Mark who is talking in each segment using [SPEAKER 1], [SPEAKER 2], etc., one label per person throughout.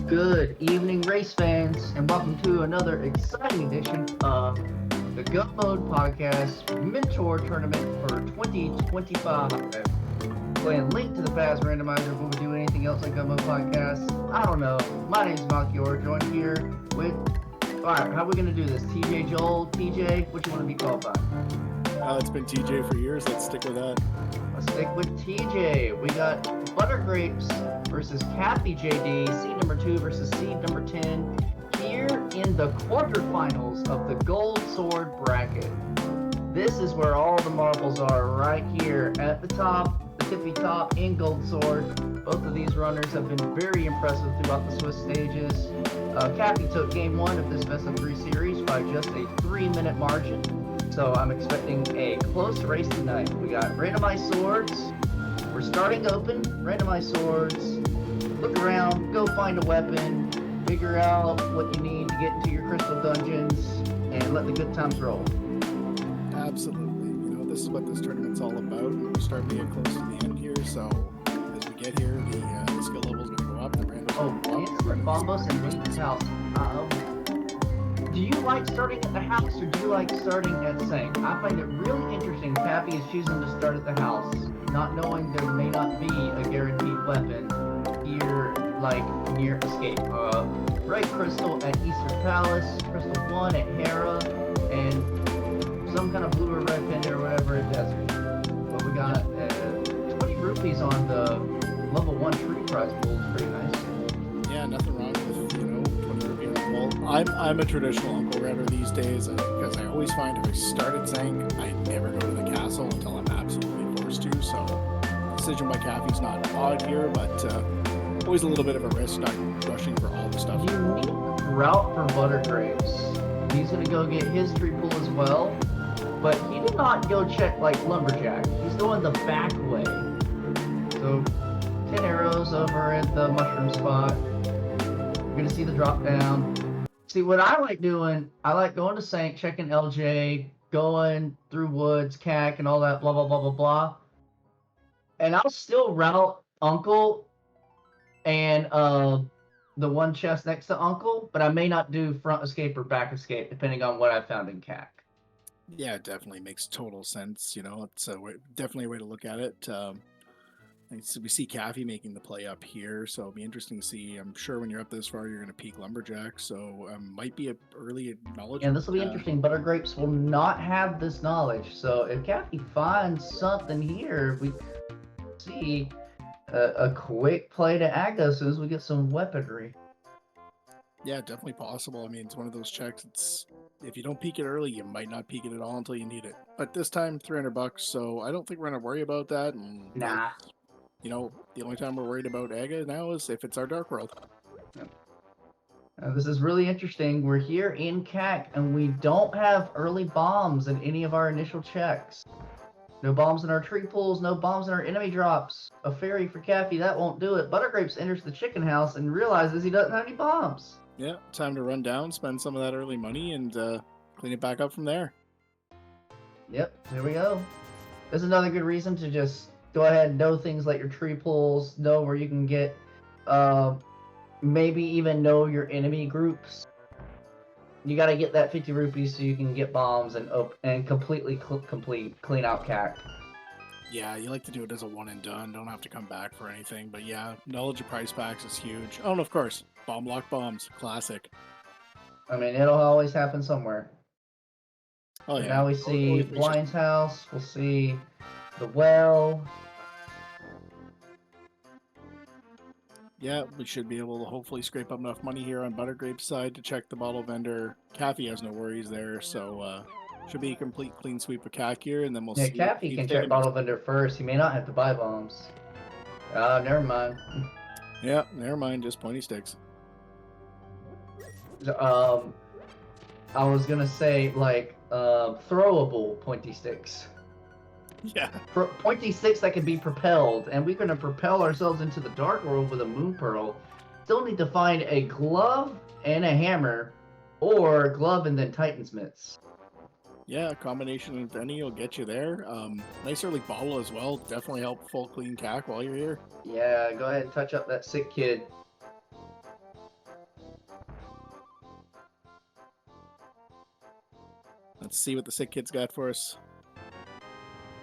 [SPEAKER 1] Good evening, race fans, and welcome to another exciting edition of the Go Mode Podcast Mentor Tournament for 2025. Playing Link to the Past Randomizer. Will we do anything else on Go Mode Podcast? I don't know. My name's Malchior, joined here with. Alright, how are we going to do this? TJ, Joel, TJ, what do you want to be called by?
[SPEAKER 2] It's been TJ for years. Let's stick with that.
[SPEAKER 1] Let's stick with TJ. We got Buttergrapes versus CaffyJD, seed number 2 versus seed number 10, here in the quarterfinals of the Gold Sword bracket. This is where all the marbles are, right here at the top, the tippy top in Gold Sword. Both of these runners have been very impressive throughout the Swiss stages. Caffy took game 1 of this best of 3 series by just a 3-minute margin. So I'm expecting a close race tonight. We got randomized swords. We're starting open, randomized swords. Look around, go find a weapon, figure out what you need to get into your crystal dungeons, and let the good times roll.
[SPEAKER 2] Absolutely. You know, this is what this tournament's all about. We're starting to get close to the end here, so as we get here, the skill level's going to go up, the randoms
[SPEAKER 1] Oh,
[SPEAKER 2] will go
[SPEAKER 1] it's Bombos and Link's house. Do you like starting at the house or do you like starting at Sank? I find it really interesting. Caffy is choosing to start at the house, not knowing there may not be a guaranteed weapon here, like near escape. Red Crystal at Eastern Palace, Crystal 1 at Hera, and some kind of blue or red pin or whatever at Desert. But we got 20 rupees on the level 1 tree prize pool. It's pretty nice.
[SPEAKER 2] Yeah, nothing wrong with, 20 rupee on the poll. I'm a traditional Uncle Redder these days because I always find if I start at Zank, I never go to the castle until I'm absolutely forced to. So, decision by Caffy's not odd here, but always a little bit of a risk not rushing for all the stuff.
[SPEAKER 1] Unique route for Buttergrapes. He's gonna go get his tree pool as well, but he did not go check like Lumberjack. He's going the back way. So 10 arrows over at the mushroom spot. You're gonna see the drop down. See what I like doing, I like going to Sank, checking LJ, going through woods, CAC, and all that blah blah blah blah blah. And I'll still route Uncle and the one chest next to Uncle, but I may not do front escape or back escape depending on what I found in CAC.
[SPEAKER 2] Yeah, it definitely makes total sense. It's definitely a way to look at it. So we see Caffy making the play up here, so it'll be interesting to see. I'm sure when you're up this far, you're going to peak Lumberjack, so might be an early knowledge.
[SPEAKER 1] And this will be interesting. Buttergrapes will not have this knowledge, so if Caffy finds something here, we see a quick play to act as soon as we get some weaponry.
[SPEAKER 2] Yeah, definitely possible. I mean, it's one of those checks. If you don't peek it early, you might not peek it at all until you need it. But this time, $300, so I don't think we're going to worry about that. And,
[SPEAKER 1] nah.
[SPEAKER 2] The only time we're worried about Aga now is if it's our Dark World.
[SPEAKER 1] This is really interesting. We're here in CAC, and we don't have early bombs in any of our initial checks. No bombs in our tree pools, no bombs in our enemy drops. A fairy for Caffy, that won't do it. Buttergrapes enters the chicken house and realizes he doesn't have any bombs.
[SPEAKER 2] Yeah, time to run down, spend some of that early money, and clean it back up from there.
[SPEAKER 1] Yep, there we go. There's another good reason to just go ahead and know things like your tree pools, know where you can get, maybe even know your enemy groups. You got to get that 50 rupees so you can get bombs and completely clean out CAC.
[SPEAKER 2] Yeah, you like to do it as a one and done. Don't have to come back for anything. But yeah, knowledge of price packs is huge. Oh, and of course, bomb lock bombs, classic.
[SPEAKER 1] I mean, it'll always happen somewhere.
[SPEAKER 2] Oh yeah.
[SPEAKER 1] Now we see Blind's house. We'll see the well.
[SPEAKER 2] Yeah, we should be able to hopefully scrape up enough money here on Buttergrape's side to check the bottle vendor. Caffy has no worries there, so should be a complete clean sweep of CAC here, and then we'll see.
[SPEAKER 1] Caffy can check bottle vendor first. He may not have to buy bombs. Never mind.
[SPEAKER 2] Yeah, never mind. Just pointy sticks.
[SPEAKER 1] I was gonna say like throwable pointy sticks.
[SPEAKER 2] Yeah.
[SPEAKER 1] Pointy sticks that can be propelled, and we're gonna propel ourselves into the dark world with a moon pearl. Still need to find a glove and a hammer, or glove and then Titan's mitts.
[SPEAKER 2] Yeah, a combination of any will get you there. Nice early bottle as well. Definitely help full clean CAC while you're here.
[SPEAKER 1] Yeah, go ahead and touch up that sick kid.
[SPEAKER 2] Let's see what the sick kid's got for us.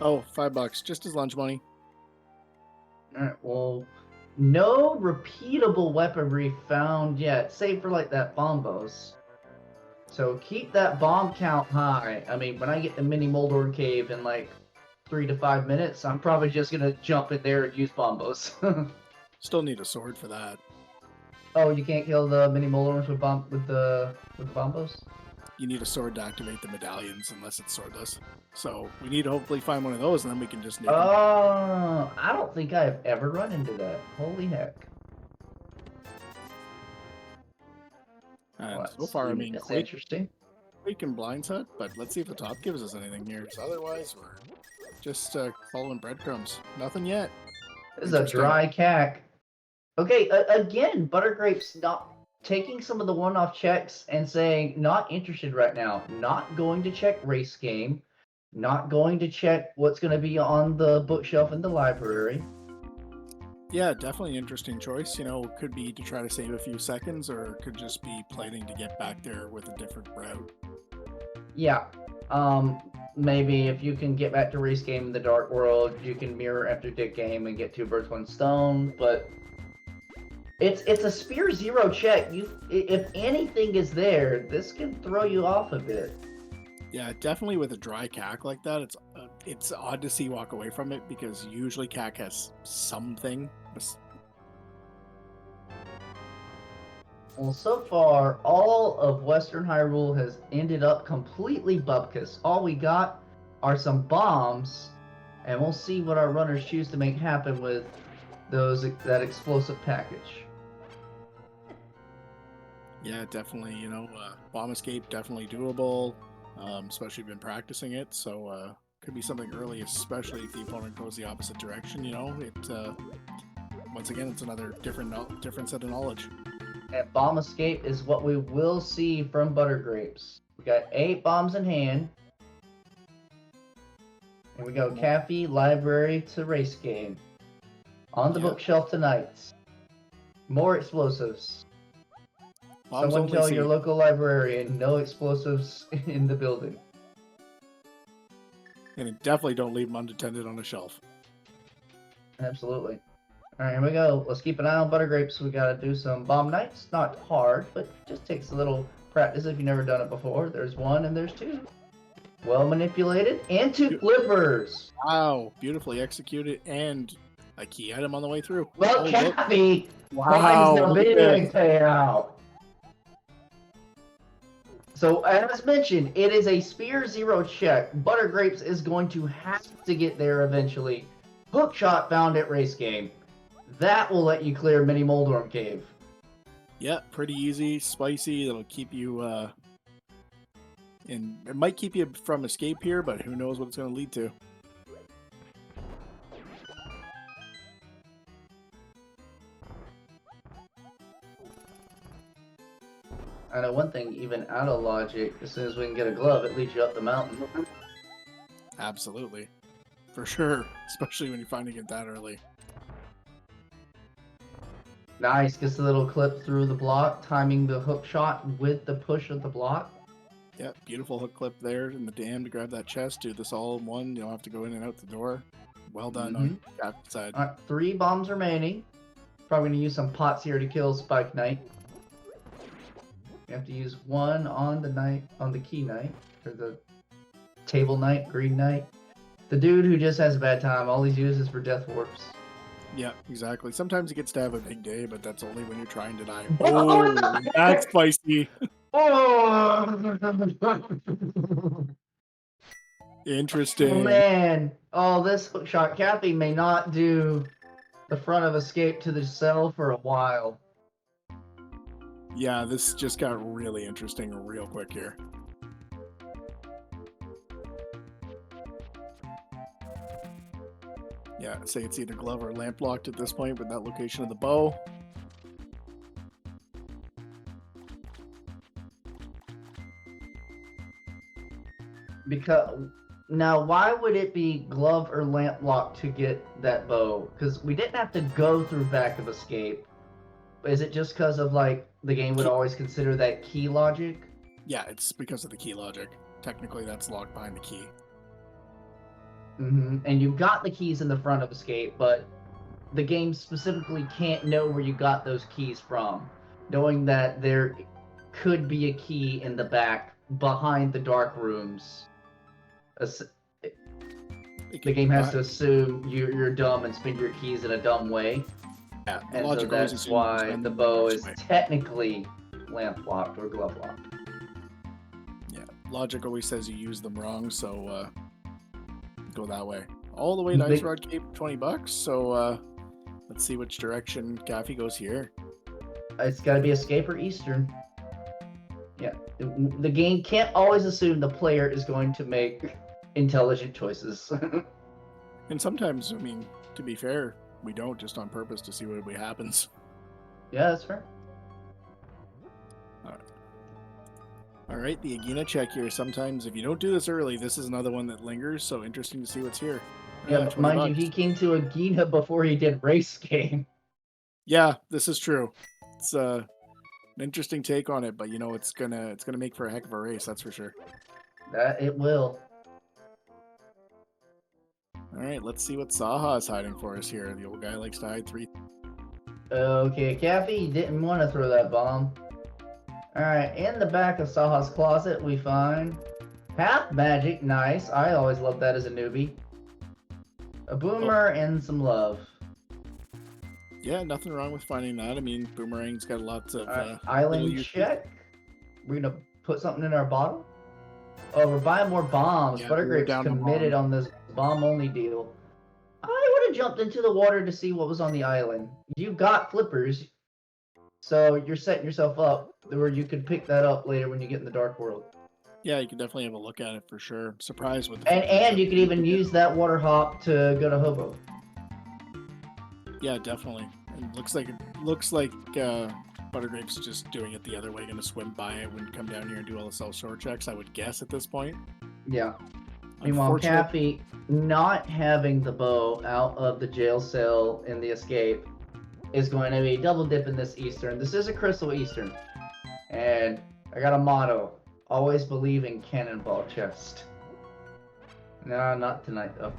[SPEAKER 2] Oh, $5, just his lunch money.
[SPEAKER 1] Alright, well, no repeatable weaponry found yet, save for like that bombos. So keep that bomb count high. I mean, when I get the mini Moldor cave in like 3 to 5 minutes, I'm probably just gonna jump in there and use bombos.
[SPEAKER 2] Still need a sword for that.
[SPEAKER 1] Oh, you can't kill the mini Moldors with the bombos?
[SPEAKER 2] You need a sword to activate the medallions unless it's swordless. So we need to hopefully find one of those, and then we can just nuke them.
[SPEAKER 1] Oh, I don't think I've ever run into that. Holy heck.
[SPEAKER 2] And
[SPEAKER 1] Well,
[SPEAKER 2] so far, I mean,
[SPEAKER 1] that's
[SPEAKER 2] Quake
[SPEAKER 1] interesting.
[SPEAKER 2] and Blind Hut, but let's see if the top gives us anything here. So otherwise, we're just following breadcrumbs. Nothing yet.
[SPEAKER 1] This is a dry cack. Okay, again, Buttergrapes not taking some of the one-off checks and saying, not interested right now. Not going to check race game. Not going to check what's going to be on the bookshelf in the library.
[SPEAKER 2] Yeah, definitely an interesting choice. You know, could be to try to save a few seconds, or it could just be planning to get back there with a different route.
[SPEAKER 1] Yeah. Maybe if you can get back to race game in the Dark World, you can mirror after Dick game and get 2 birds, 1 stone, but it's a Spear 0 check. If anything is there, this can throw you off a bit.
[SPEAKER 2] Yeah, definitely with a dry cack like that, it's odd to see walk away from it because usually cack has something.
[SPEAKER 1] Well, so far, all of Western Hyrule has ended up completely bupkis. All we got are some bombs, and we'll see what our runners choose to make happen with that explosive package.
[SPEAKER 2] Yeah, definitely. You know, bomb escape definitely doable, especially if you've been practicing it. So could be something early, especially if the opponent goes the opposite direction. You know, once again, it's another different set of knowledge.
[SPEAKER 1] And bomb escape is what we will see from Buttergrapes. We got 8 bombs in hand. And we go Caffy, library to race game. On the bookshelf tonight. More explosives.
[SPEAKER 2] Bombs
[SPEAKER 1] Someone tell
[SPEAKER 2] only
[SPEAKER 1] your local librarian no explosives in the building.
[SPEAKER 2] And definitely don't leave them unattended on a shelf.
[SPEAKER 1] Absolutely. Alright, here we go. Let's keep an eye on Buttergrapes. We gotta do some bomb nights. Not hard, but just takes a little practice if you've never done it before. There's 1 and there's 2. Well manipulated. And 2 flippers.
[SPEAKER 2] Wow, beautifully executed and a key item on the way through.
[SPEAKER 1] Well, Caffy!
[SPEAKER 2] Wow,
[SPEAKER 1] Finds the big payout. So, as mentioned, it is a Spear 0 check. Buttergrapes is going to have to get there eventually. Hookshot found at race game. That will let you clear Mini Moldorm Cave.
[SPEAKER 2] Yeah, pretty easy, spicy. That'll keep you, and it might keep you from escape here, but who knows what it's going to lead to.
[SPEAKER 1] I know one thing, even out of logic, as soon as we can get a glove, it leads you up the mountain.
[SPEAKER 2] Absolutely. For sure. Especially when you're finding it that early.
[SPEAKER 1] Nice, gets a little clip through the block, timing the hook shot with the push of the block.
[SPEAKER 2] Yeah, beautiful hook clip there in the dam to grab that chest. Do this all in one. You don't have to go in and out the door. Well done on that side.
[SPEAKER 1] Alright, 3 bombs remaining. Probably going to use some pots here to kill Spike Knight. You have to use 1 on the key knight, or the table knight, green knight. The dude who just has a bad time, all he's used is for death warps.
[SPEAKER 2] Yeah, exactly. Sometimes he gets to have a big day, but that's only when you're trying to die. Oh, that's spicy.
[SPEAKER 1] Oh!
[SPEAKER 2] Interesting.
[SPEAKER 1] Oh, man. Oh, this hookshot Caffy may not do the front of escape to the cell for a while.
[SPEAKER 2] Yeah, this just got really interesting real quick here. Yeah, I'd say it's either glove or lamp locked at this point with that location of the bow.
[SPEAKER 1] Because now, why would it be glove or lamp lock to get that bow? Because we didn't have to go through back of escape. Is it just because of like the game would always consider that key logic?
[SPEAKER 2] Yeah, it's because of the key logic. technically that's locked behind the key.
[SPEAKER 1] And you got the keys in the front of escape, but the game specifically can't know where you got those keys from, knowing that there could be a key in the back behind the dark rooms. The game has to assume you're dumb and spend your keys in a dumb way.
[SPEAKER 2] Yeah,
[SPEAKER 1] and so that's why the bow is technically lamp locked or glove locked.
[SPEAKER 2] Yeah, logic always says you use them wrong, so go that way. All the way to Ice Rod Cape, $20. So let's see which direction Caffy goes here.
[SPEAKER 1] It's got to be escape or Eastern. Yeah, the game can't always assume the player is going to make intelligent choices.
[SPEAKER 2] And sometimes, I mean, to be fair, we don't, just on purpose to see what happens.
[SPEAKER 1] Yeah, that's fair.
[SPEAKER 2] All right, the Agena check here. Sometimes if you don't do this early, this is another one that lingers, so interesting to see what's here.
[SPEAKER 1] Yeah, but mind you, he came to Agena before he did race game.
[SPEAKER 2] Yeah, this is true. It's an interesting take on it, but you know, it's gonna make for a heck of a race, that's for sure.
[SPEAKER 1] That it will.
[SPEAKER 2] All right, let's see what Saha is hiding for us here. The old guy likes to hide 3.
[SPEAKER 1] Okay, Caffy didn't want to throw that bomb. Alright, in the back of Saha's closet, we find Path Magic. Nice. I always love that as a newbie. A boomer and some love.
[SPEAKER 2] Yeah, nothing wrong with finding that. I mean, Boomerang's got lots of...
[SPEAKER 1] island check. We're going to put something in our bottle. Oh, we're buying more bombs. Yeah, Buttergrapes committed on this bomb-only deal. I would have jumped into the water to see what was on the island. You got flippers, so you're setting yourself up where you could pick that up later when you get in the dark world.
[SPEAKER 2] Yeah, you could definitely have a look at it for sure. I'm surprised with the
[SPEAKER 1] and you could even use that water hop to go to Hobo.
[SPEAKER 2] Yeah, definitely. It looks like Buttergrapes is just doing it the other way, gonna swim by it when come down here and do all the self-shore checks, I would guess at this point.
[SPEAKER 1] Yeah. Meanwhile, Caffy not having the bow out of the jail cell in the escape is going to be double dipping this Eastern. This is a Crystal Eastern. And I got a motto. Always believe in Cannonball Chest. No, not tonight though.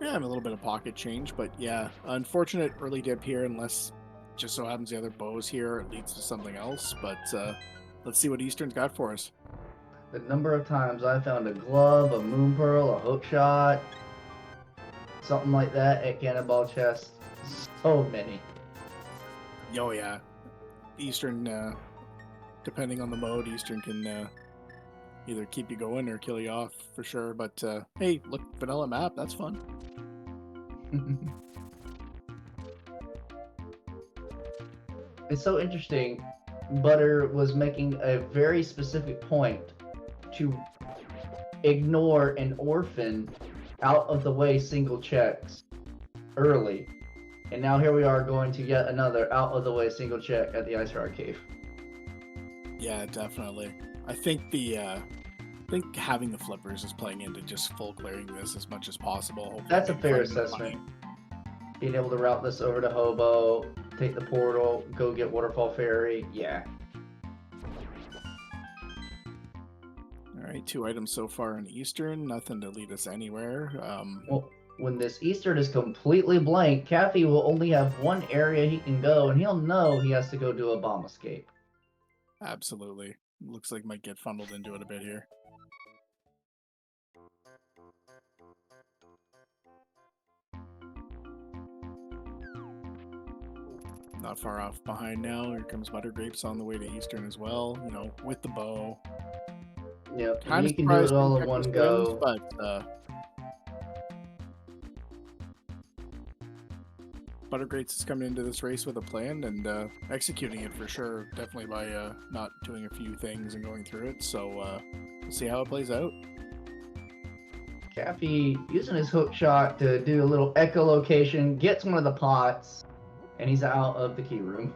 [SPEAKER 2] Yeah, I'm a little bit of pocket change, but yeah, unfortunate early dip here, unless just so happens the other bows here it leads to something else. But let's see what Eastern's got for us.
[SPEAKER 1] The number of times I found a glove, a moon pearl, a hook shot, something like that at Cannonball Chest. So many.
[SPEAKER 2] Oh yeah, Eastern. Depending on the mode, Eastern can either keep you going or kill you off for sure. But hey, look, vanilla map, that's fun.
[SPEAKER 1] It's so interesting. Butter was making a very specific point to ignore an orphan out of the way single checks early. And now here we are going to yet another out of the way single check at the Ice Rod Cave.
[SPEAKER 2] Yeah, definitely. I think having the flippers is playing into just full clearing this as much as possible. Hopefully
[SPEAKER 1] that's a fair assessment. Being able to route this over to Hobo, take the portal, go get Waterfall Ferry, yeah.
[SPEAKER 2] Alright, 2 items so far in Eastern, nothing to lead us anywhere.
[SPEAKER 1] Well, when this Eastern is completely blank, Caffy will only have one area he can go, and he'll know he has to go do a bomb escape.
[SPEAKER 2] Absolutely. Looks like might get funneled into it a bit here. Not far off behind now. Here comes Buttergrapes on the way to Eastern as well, you know, with the bow.
[SPEAKER 1] Yep, you can do it all in one go.
[SPEAKER 2] But Buttergrapes is coming into this race with a plan and executing it for sure, definitely by not doing a few things and going through it. So we'll see how it plays out.
[SPEAKER 1] Caffy using his hook shot to do a little echolocation, gets one of the pots, and he's out of the key room.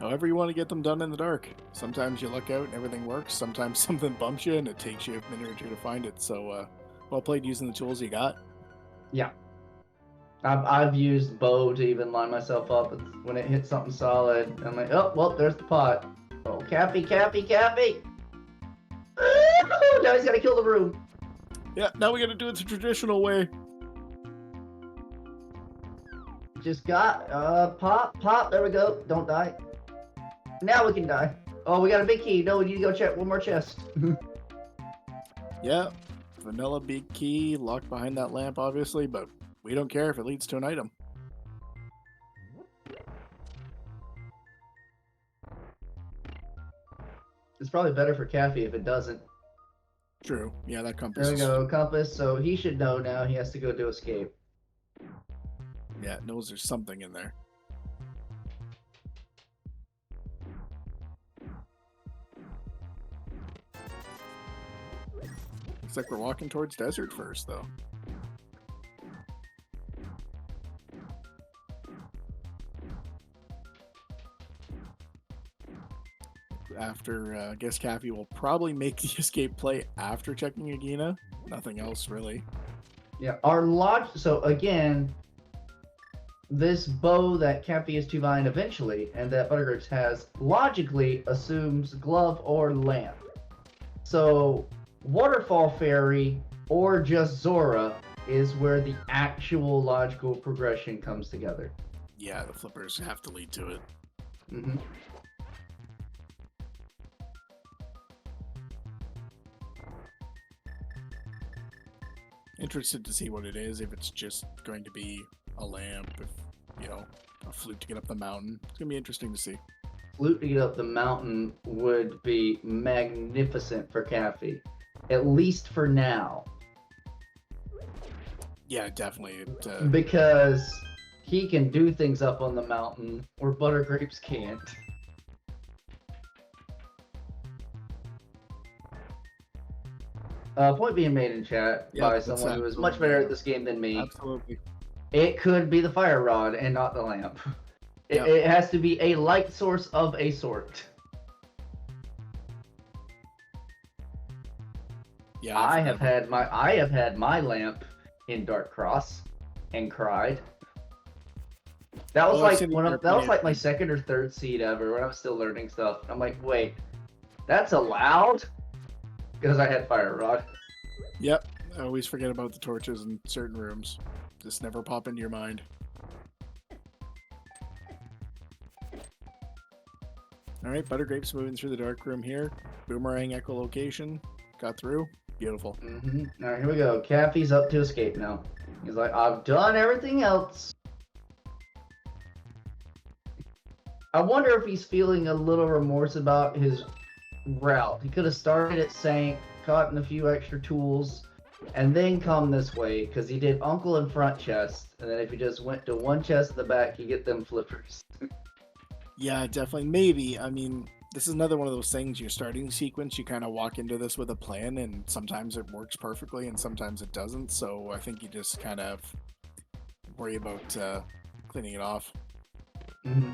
[SPEAKER 2] However you want to get them done in the dark. Sometimes you luck out and everything works. Sometimes something bumps you and it takes you a minute or two to find it. So well played using the tools you got.
[SPEAKER 1] Yeah. I've used bow to even line myself up. When it hits something solid, I'm like, oh, well, there's the pot. Oh, Caffy. Oh, now he's got to kill the room.
[SPEAKER 2] Yeah, now we got to do it the traditional way.
[SPEAKER 1] Just got pop. There we go. Don't die. Now we can die. Oh, we got a big key. No, we need to go check one more chest.
[SPEAKER 2] Yeah, vanilla big key locked behind that lamp, obviously, but we don't care if it leads to an item.
[SPEAKER 1] It's probably better for Caffy if it doesn't.
[SPEAKER 2] True. Yeah, that compass.
[SPEAKER 1] There we go, compass. So he should know now. He has to go do escape.
[SPEAKER 2] Yeah, it knows there's something in there. Looks like we're walking towards desert first, though. After, I guess Caffy will probably make the escape play after checking Agina. Nothing else, really.
[SPEAKER 1] Yeah, so again, this bow that Caffy is to find eventually, and that Buttergrapes has, logically assumes glove or lamp. So, Waterfall Fairy or just Zora is where the actual logical progression comes together.
[SPEAKER 2] Yeah, the flippers have to lead to it.
[SPEAKER 1] Mm-hmm.
[SPEAKER 2] Interested to see what it is, if it's just going to be a lamp, if, you know, a flute to get up the mountain. It's going to be interesting to see.
[SPEAKER 1] Flute to get up the mountain would be magnificent for Caffy. At least for now.
[SPEAKER 2] Yeah, definitely.
[SPEAKER 1] Because he can do things up on the mountain where Buttergrapes can't. Point being made in chat by someone who is much better at this game than me.
[SPEAKER 2] Absolutely.
[SPEAKER 1] It could be the fire rod and not the lamp. It has to be a light source of a sort.
[SPEAKER 2] Yeah,
[SPEAKER 1] I have had my lamp in Dark Cross and cried. That was like my second or third seed ever when I was still learning stuff. I'm like, wait, that's allowed? Because I had fire rod.
[SPEAKER 2] Yep, I always forget about the torches in certain rooms. Just never pop into your mind. Alright, Buttergrapes moving through the dark room here. Boomerang echolocation. Got through. Beautiful.
[SPEAKER 1] Mm-hmm. Alright, here we go. Caffy's up to escape now. He's like, I've done everything else. I wonder if he's feeling a little remorse about his route. He could have started at Sank, gotten a few extra tools, and then come this way, because he did Uncle and front chest, and then if he just went to one chest in the back, you get them flippers.
[SPEAKER 2] Yeah, definitely. Maybe. I mean, this is another one of those things, your starting sequence, you kind of walk into this with a plan, and sometimes it works perfectly, and sometimes it doesn't, so I think you just kind of worry about cleaning it off.
[SPEAKER 1] Mm-hmm.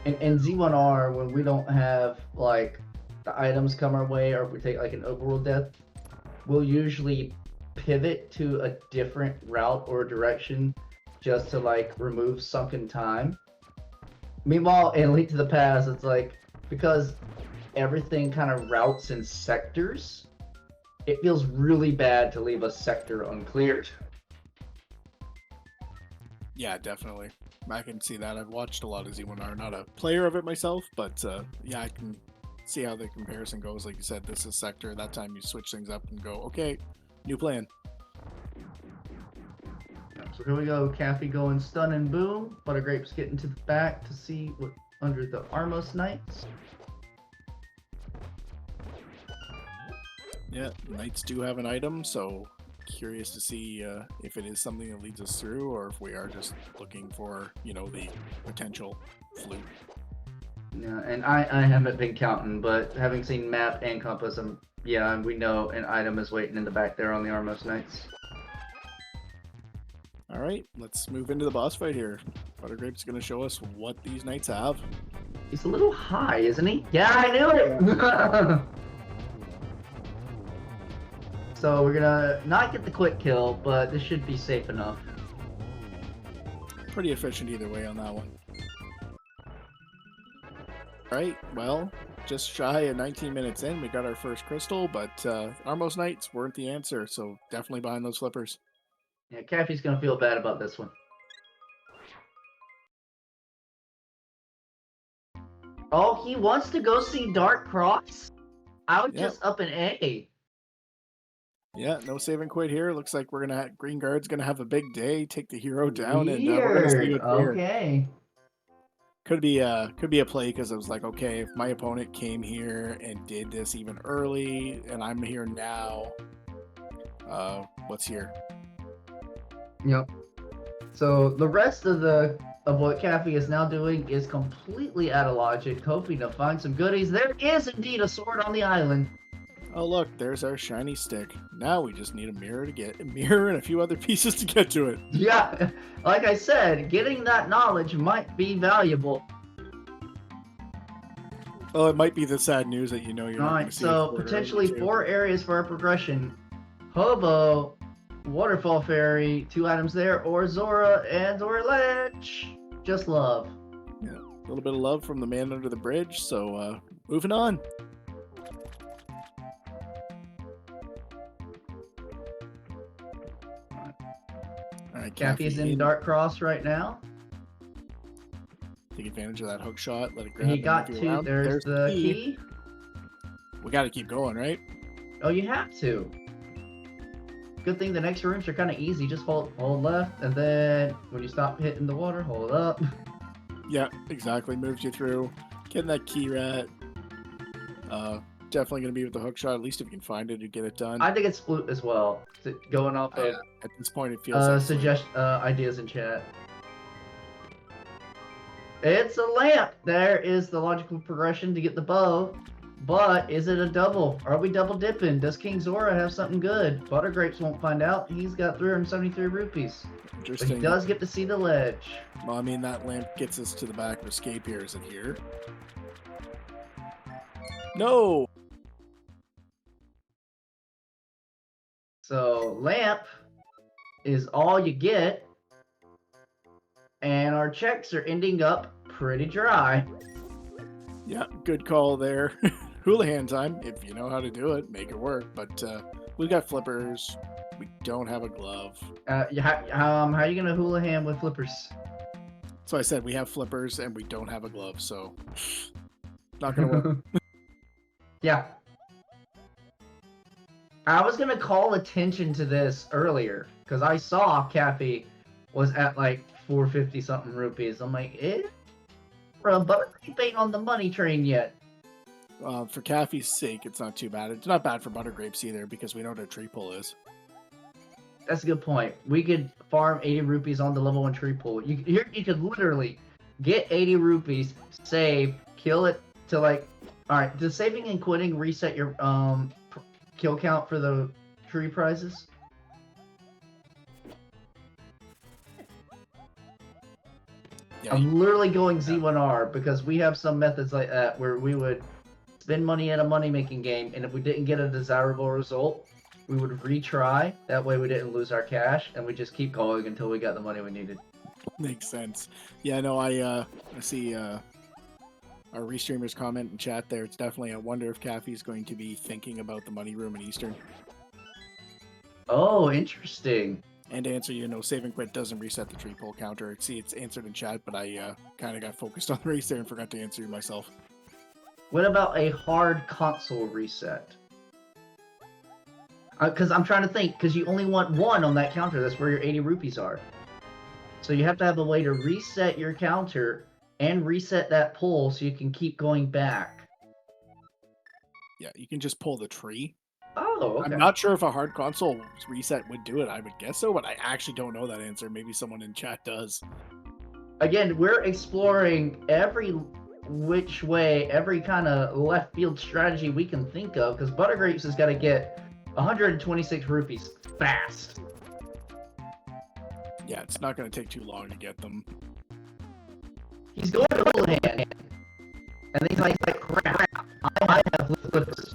[SPEAKER 1] And Z1R, when we don't have, like, the items come our way, or if we take, like, an overworld death, we'll usually pivot to a different route or direction just to, like, remove sunken time. Meanwhile, in Link to the Past, it's like, because everything kind of routes in sectors, it feels really bad to leave a sector uncleared.
[SPEAKER 2] Yeah, definitely. I can see that. I've watched a lot of Z1R, not a player of it myself, but yeah, I can see how the comparison goes. Like you said, this is sector. That time you switch things up and go, okay, new plan.
[SPEAKER 1] So here we go, Caffy going stun and boom. Buttergrapes getting to the back to see what under the Armos Knights.
[SPEAKER 2] Yeah, Knights do have an item, so curious to see if it is something that leads us through, or if we are just looking for, you know, the potential flute.
[SPEAKER 1] Yeah, and I haven't been counting, but having seen map and compass, yeah, we know an item is waiting in the back there on the Armos Knights.
[SPEAKER 2] Alright, let's move into the boss fight here. Buttergrape's going to show us what these knights have.
[SPEAKER 1] He's a little high, isn't he? Yeah, I knew it! So we're gonna not get the quick kill, but this should be safe enough.
[SPEAKER 2] Pretty efficient either way on that one. Alright, well, just shy of 19 minutes in, we got our first crystal, but Armos Knights weren't the answer, so definitely behind those flippers.
[SPEAKER 1] Yeah, Caffy's gonna feel bad about this one. Oh, he wants to go see Dark Cross? I would just up an A.
[SPEAKER 2] Yeah, no saving quit here. Looks like we're gonna have, Green Guard's gonna have a big day, take the hero down, and we're gonna see what's here.
[SPEAKER 1] Okay.
[SPEAKER 2] Could be a play because I was like, okay, if my opponent came here and did this even early, and I'm here now, what's here?
[SPEAKER 1] Yep. So the rest of what Caffy is now doing is completely out of logic, hoping to find some goodies. There is indeed a sword on the island.
[SPEAKER 2] Oh look, there's our shiny stick. Now we just need a mirror and a few other pieces to get to it.
[SPEAKER 1] Yeah, like I said, getting that knowledge might be valuable.
[SPEAKER 2] Oh, it might be the sad news that you know you're not going to see.
[SPEAKER 1] So potentially 4 areas for our progression: Hobo, Waterfall Fairy, 2 items there, or Zora and or Ledge. Just love.
[SPEAKER 2] Yeah, a little bit of love from the man under the bridge. So moving on. All right,
[SPEAKER 1] Caffy's in Dark Cross right now.
[SPEAKER 2] Take advantage of that hook shot. Let it grab.
[SPEAKER 1] He got to. There's the key.
[SPEAKER 2] We got to keep going, right?
[SPEAKER 1] Oh, you have to. Good thing the next rooms are kind of easy. Just hold left, and then when you stop hitting the water, hold up.
[SPEAKER 2] Yeah, exactly. Moves you through. Getting that key rat. Definitely going to be with the hook shot. At least if you can find it, you get it done.
[SPEAKER 1] I think it's flute as well. Going off of
[SPEAKER 2] at this point, it feels like
[SPEAKER 1] ideas in chat. It's a lamp. There is the logical progression to get the bow. But is it a double? Are we double dipping? Does King Zora have something good? Buttergrapes won't find out. He's got 373 rupees.
[SPEAKER 2] Interesting.
[SPEAKER 1] But he does get to see the ledge.
[SPEAKER 2] Well, I mean, that lamp gets us to the back of escape here. Is it here? No!
[SPEAKER 1] So, lamp is all you get. And our checks are ending up pretty dry.
[SPEAKER 2] Yeah, good call there. Houlihan time. If you know how to do it, make it work. But we got flippers. We don't have a glove.
[SPEAKER 1] How are you gonna houlihan with flippers?
[SPEAKER 2] So I said we have flippers and we don't have a glove, so not gonna work.
[SPEAKER 1] Yeah. I was gonna call attention to this earlier because I saw Caffy was at like 450 something rupees. I'm like, bro, Buttergrape ain't on the money train yet.
[SPEAKER 2] For Caffy's sake, it's not too bad. It's not bad for Buttergrapes either because we know what a tree pull is.
[SPEAKER 1] That's a good point. We could farm 80 rupees on the level 1 tree pull. You could literally get 80 rupees, save, kill it to like. All right, does saving and quitting reset your kill count for the tree prizes? Yeah, I'm literally going Z1R because we have some methods like that where we would spend money at a money-making game, and if we didn't get a desirable result, we would retry. That way we didn't lose our cash, and we just keep going until we got the money we needed.
[SPEAKER 2] Makes sense. Yeah, no, I see our restreamers comment in chat there. It's definitely, I wonder if Caffy's going to be thinking about the money room in Eastern.
[SPEAKER 1] Oh, interesting.
[SPEAKER 2] And to answer, save and quit doesn't reset the tree pull counter. See, it's answered in chat, but I kind of got focused on the race there and forgot to answer you myself.
[SPEAKER 1] What about a hard console reset? Because I'm trying to think, because you only want 1 on that counter. That's where your 80 rupees are. So you have to have a way to reset your counter and reset that pull so you can keep going back.
[SPEAKER 2] Yeah, you can just pull the tree.
[SPEAKER 1] Oh, okay.
[SPEAKER 2] I'm not sure if a hard console reset would do it. I would guess so, but I actually don't know that answer. Maybe someone in chat does.
[SPEAKER 1] Again, we're exploring every which way, every kind of left field strategy we can think of, because Buttergrapes has got to get 126 rupees fast.
[SPEAKER 2] Yeah, it's not going to take too long to get them.
[SPEAKER 1] He's going to Houlihan, and he's like crap, I have flippers.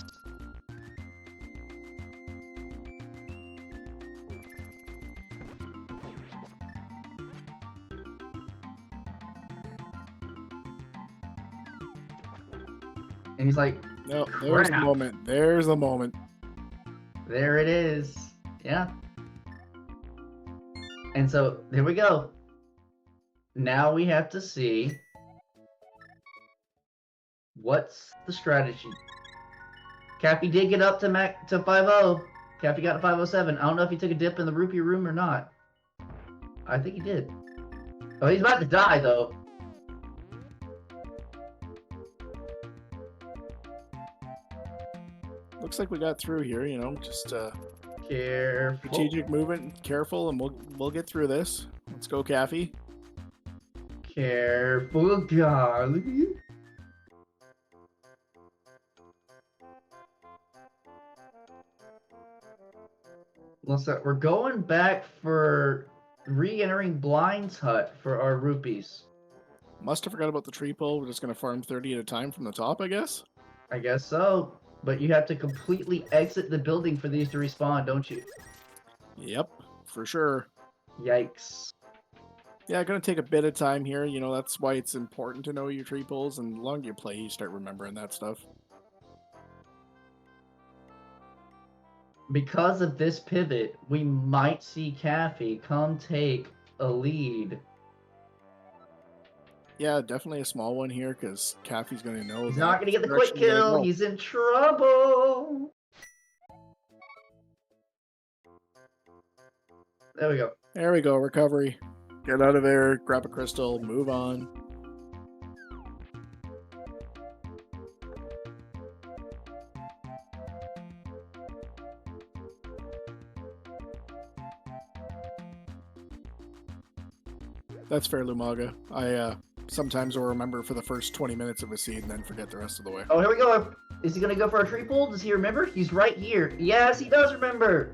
[SPEAKER 1] And he's like,
[SPEAKER 2] No, there's the
[SPEAKER 1] crap.
[SPEAKER 2] moment. There's the moment.
[SPEAKER 1] There it is. Yeah. And so here we go. Now we have to see what's the strategy. Cappy did get up to 5-0. Cappy got to 507. I don't know if he took a dip in the rupee room or not. I think he did. Oh, he's about to die though.
[SPEAKER 2] Looks like we got through here, you know, just
[SPEAKER 1] Careful.
[SPEAKER 2] strategic movement, careful, and we'll get through this. Let's go, Caffy.
[SPEAKER 1] Careful, darling. Listen, we're going back for re-entering Blind's Hut for our rupees.
[SPEAKER 2] Must have forgot about the tree pull. We're just going to farm 30 at a time from the top, I guess?
[SPEAKER 1] I guess so. But you have to completely exit the building for these to respawn, don't you?
[SPEAKER 2] Yep, for sure.
[SPEAKER 1] Yikes.
[SPEAKER 2] Yeah, going to take a bit of time here. You know, that's why it's important to know your tree pulls. And the longer you play, you start remembering that stuff.
[SPEAKER 1] Because of this pivot, we might see Caffy come take a lead.
[SPEAKER 2] Yeah, definitely a small one here because Caffy's going to know
[SPEAKER 1] He's
[SPEAKER 2] that
[SPEAKER 1] not going to get the quick kill. He's in trouble. There we go.
[SPEAKER 2] There we go. Recovery. Get out of there. Grab a crystal. Move on. That's fair, Lumaga. I sometimes will remember for the first 20 minutes of a seed and then forget the rest of the way.
[SPEAKER 1] Oh, here we go. Is he going to go for a tree pull? Does he remember? He's right here. Yes, he does remember.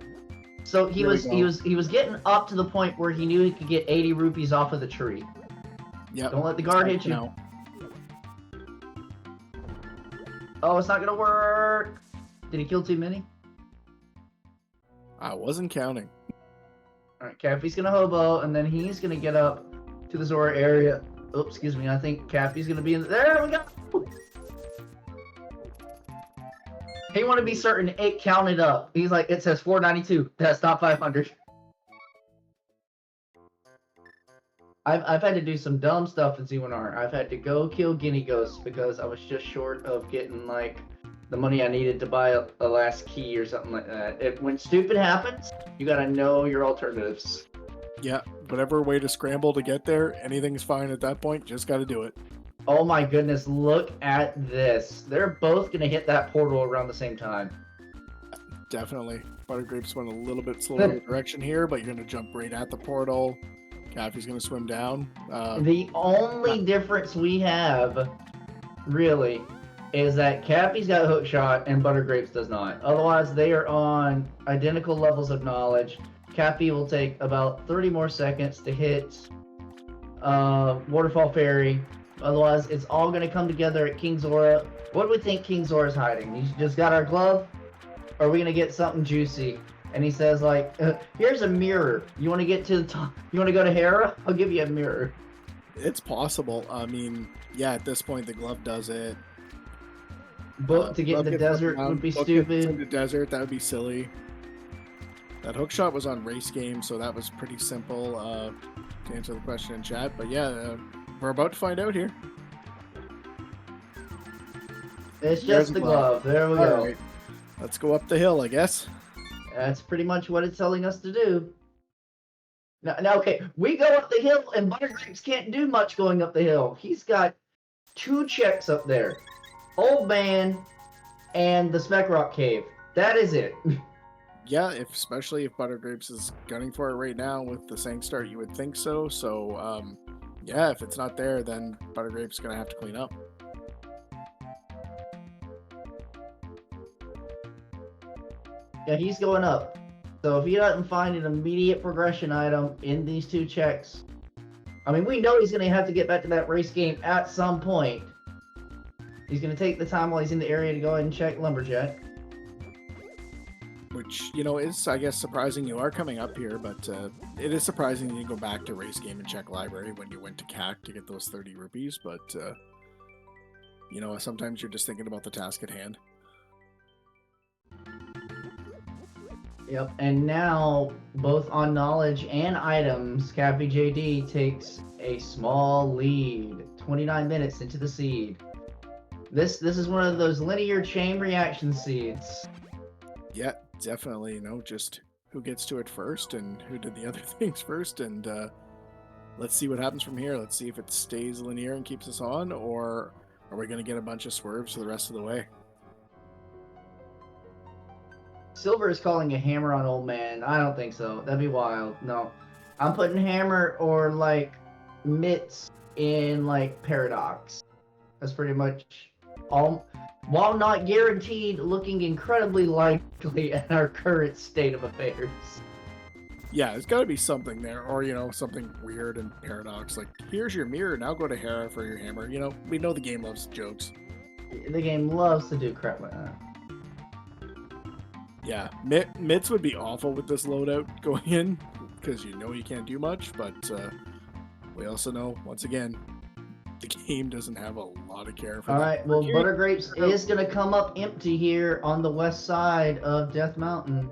[SPEAKER 1] So he was getting up to the point where he knew he could get 80 rupees off of the tree.
[SPEAKER 2] Yeah.
[SPEAKER 1] Don't let the guard hit you.
[SPEAKER 2] Now.
[SPEAKER 1] Oh, it's not going to work. Did he kill too many?
[SPEAKER 2] I wasn't counting.
[SPEAKER 1] All right, Cappy's going to hobo, and then he's going to get up to the Zora area. Oops, excuse me. I think Cappy's going to be in there. We go. He want to be certain it counted up. He's like, it says 492. That's not 500. I've had to do some dumb stuff in Z1R. I've had to go kill guinea ghosts because I was just short of getting like the money I needed to buy a last key or something like that. When stupid happens, you gotta know your alternatives.
[SPEAKER 2] Yeah, whatever way to scramble to get there, anything's fine at that point. Just got to do it.
[SPEAKER 1] Oh my goodness, look at this. They're both gonna hit that portal around the same time.
[SPEAKER 2] Definitely. Buttergrapes went a little bit slower direction here, but you're going to jump right at the portal. Caffy's going to swim down.
[SPEAKER 1] The only difference we have, really, is that Cappy's got a hook shot and Buttergrapes does not. Otherwise, they are on identical levels of knowledge. Cappy will take about 30 more seconds to hit Waterfall Fairy. Otherwise, it's all going to come together at King Zora. What do we think King Zora's hiding? He's just got our glove? Or are we going to get something juicy? And he says, like, here's a mirror. You want to get to the top? You want to go to Hera? I'll give you a mirror.
[SPEAKER 2] It's possible. I mean, yeah, at this point, the glove does it.
[SPEAKER 1] Book to get in the desert would be stupid.
[SPEAKER 2] In the desert, that would be silly. That hook shot was on race game, so that was pretty simple to answer the question in chat. But yeah, we're about to find out here.
[SPEAKER 1] It's just the glove. There we go.
[SPEAKER 2] Right. Let's go up the hill, I guess.
[SPEAKER 1] That's pretty much what it's telling us to do. Now, okay, we go up the hill, and Buttergrapes can't do much going up the hill. He's got 2 checks up there. Old Man and the Speck Rock Cave. That is it.
[SPEAKER 2] Yeah, especially if Buttergrapes is gunning for it right now with the Sang start, you would think so. So, yeah, if it's not there, then Buttergrapes is going to have to clean up.
[SPEAKER 1] Yeah, he's going up. So if he doesn't find an immediate progression item in these 2 checks, I mean, we know he's going to have to get back to that race game at some point. He's going to take the time while he's in the area to go ahead and check Lumberjack.
[SPEAKER 2] Which, you know, is, I guess, surprising you are coming up here, but it is surprising you go back to race game and check library when you went to CAC to get those 30 rupees, but You know, sometimes you're just thinking about the task at hand.
[SPEAKER 1] Yep, and now both on knowledge and items, CaffyJD takes a small lead. 29 minutes into the seed. This is one of those linear chain reaction seeds.
[SPEAKER 2] Yeah, definitely. You know, just who gets to it first and who did the other things first, and let's see what happens from here. Let's see if it stays linear and keeps us on, or are we going to get a bunch of swerves for the rest of the way?
[SPEAKER 1] Silver is calling a hammer on old man. I don't think so. That'd be wild. No. I'm putting hammer or like mitts in like paradox. That's pretty much all. While not guaranteed, looking incredibly likely at our current state of affairs.
[SPEAKER 2] Yeah, there's got to be something there, or you know, something weird and paradox. Like, here's your mirror, now go to Hera for your hammer. You know, we know the game loves jokes.
[SPEAKER 1] The game loves to do crap like that.
[SPEAKER 2] Yeah, mitts would be awful with this loadout going in, because you know you can't do much, but we also know, once again, the game doesn't have a lot of care for that.
[SPEAKER 1] Alright, well, Buttergrapes is going to come up empty here on the west side of Death Mountain.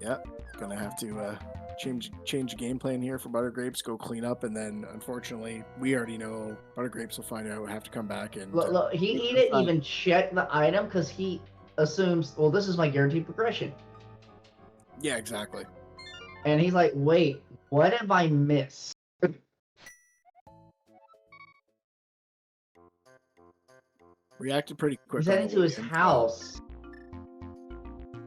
[SPEAKER 2] Yeah, gonna have to change game plan here for Buttergrapes, go clean up, and then, unfortunately, we already know Buttergrapes will find out, have to come back and...
[SPEAKER 1] Look, he didn't even check the item because he assumes, well, this is my guaranteed progression.
[SPEAKER 2] Yeah, exactly.
[SPEAKER 1] And he's like, wait, what have I missed?
[SPEAKER 2] Reacted pretty quick.
[SPEAKER 1] He's heading to his house.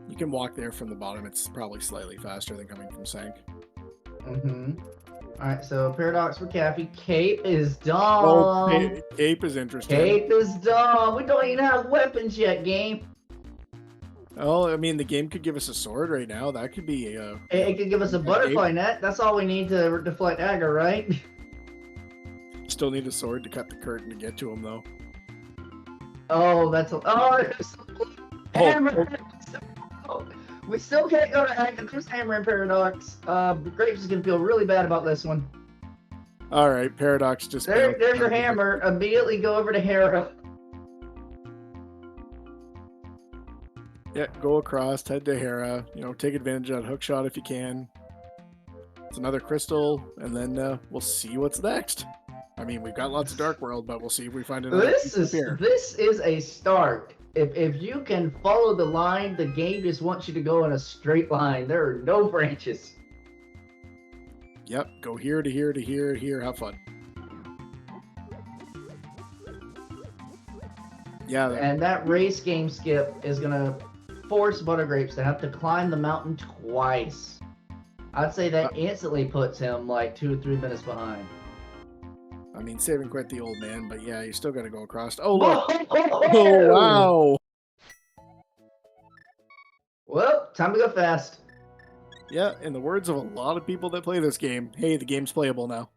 [SPEAKER 2] You can walk there from the bottom. It's probably slightly faster than coming from Sank.
[SPEAKER 1] Mm-hmm. Alright, so Paradox for Caffy. Cape is dumb.
[SPEAKER 2] Oh, Cape is interesting.
[SPEAKER 1] Cape is dumb. We don't even have weapons yet, game.
[SPEAKER 2] Oh, I mean, the game could give us a sword right now. That could be a...
[SPEAKER 1] It could give us a butterfly net. That's all we need to deflect aggro, right?
[SPEAKER 2] Still need a sword to cut the curtain to get to him, though.
[SPEAKER 1] Oh, that's a... Oh, there's hammer! We still can't go to aggro. There's hammer and Paradox. Grapes is going to feel really bad about this one.
[SPEAKER 2] Alright, Paradox just...
[SPEAKER 1] There's your hammer. Immediately go over to Hera.
[SPEAKER 2] Yeah, go across, head to Hera, you know, take advantage of that hook shot if you can. It's another crystal, and then we'll see what's next. I mean, we've got lots of Dark World, but we'll see if we find another.
[SPEAKER 1] This is a start. If you can follow the line, the game just wants you to go in a straight line. There are no branches.
[SPEAKER 2] Yep, go here to here to here to here. Have fun. Yeah,
[SPEAKER 1] and that race game skip is gonna force Buttergrapes to have to climb the mountain twice. I'd say that instantly puts him like 2 or 3 minutes behind.
[SPEAKER 2] I mean, saving quite the old man, but yeah, you still got to go across. Oh, look! Oh, wow!
[SPEAKER 1] Well, time to go fast.
[SPEAKER 2] Yeah, in the words of a lot of people that play this game, hey, the game's playable now.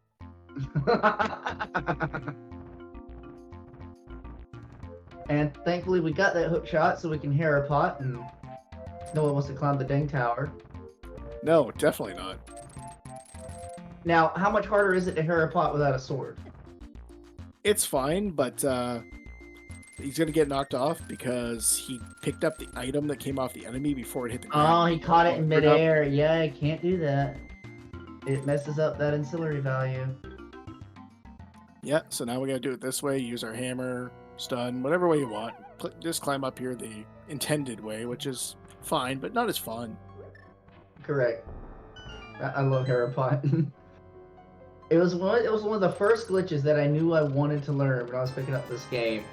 [SPEAKER 1] And thankfully we got that hook shot so we can hear a pot and no one wants to climb the dang tower.
[SPEAKER 2] No, definitely not.
[SPEAKER 1] Now, how much harder is it to hear a pot without a sword?
[SPEAKER 2] It's fine, but he's going to get knocked off because he picked up the item that came off the enemy before it hit the ground.
[SPEAKER 1] Oh, he caught it in midair. Yeah, you can't do that. It messes up that ancillary value.
[SPEAKER 2] Yeah, so now we got to do it this way. Use our hammer, stun, whatever way you want. Just climb up here the intended way, which is fine, but not as fun.
[SPEAKER 1] Correct. I love Herapot. It was one of the first glitches that I knew I wanted to learn when I was picking up this game.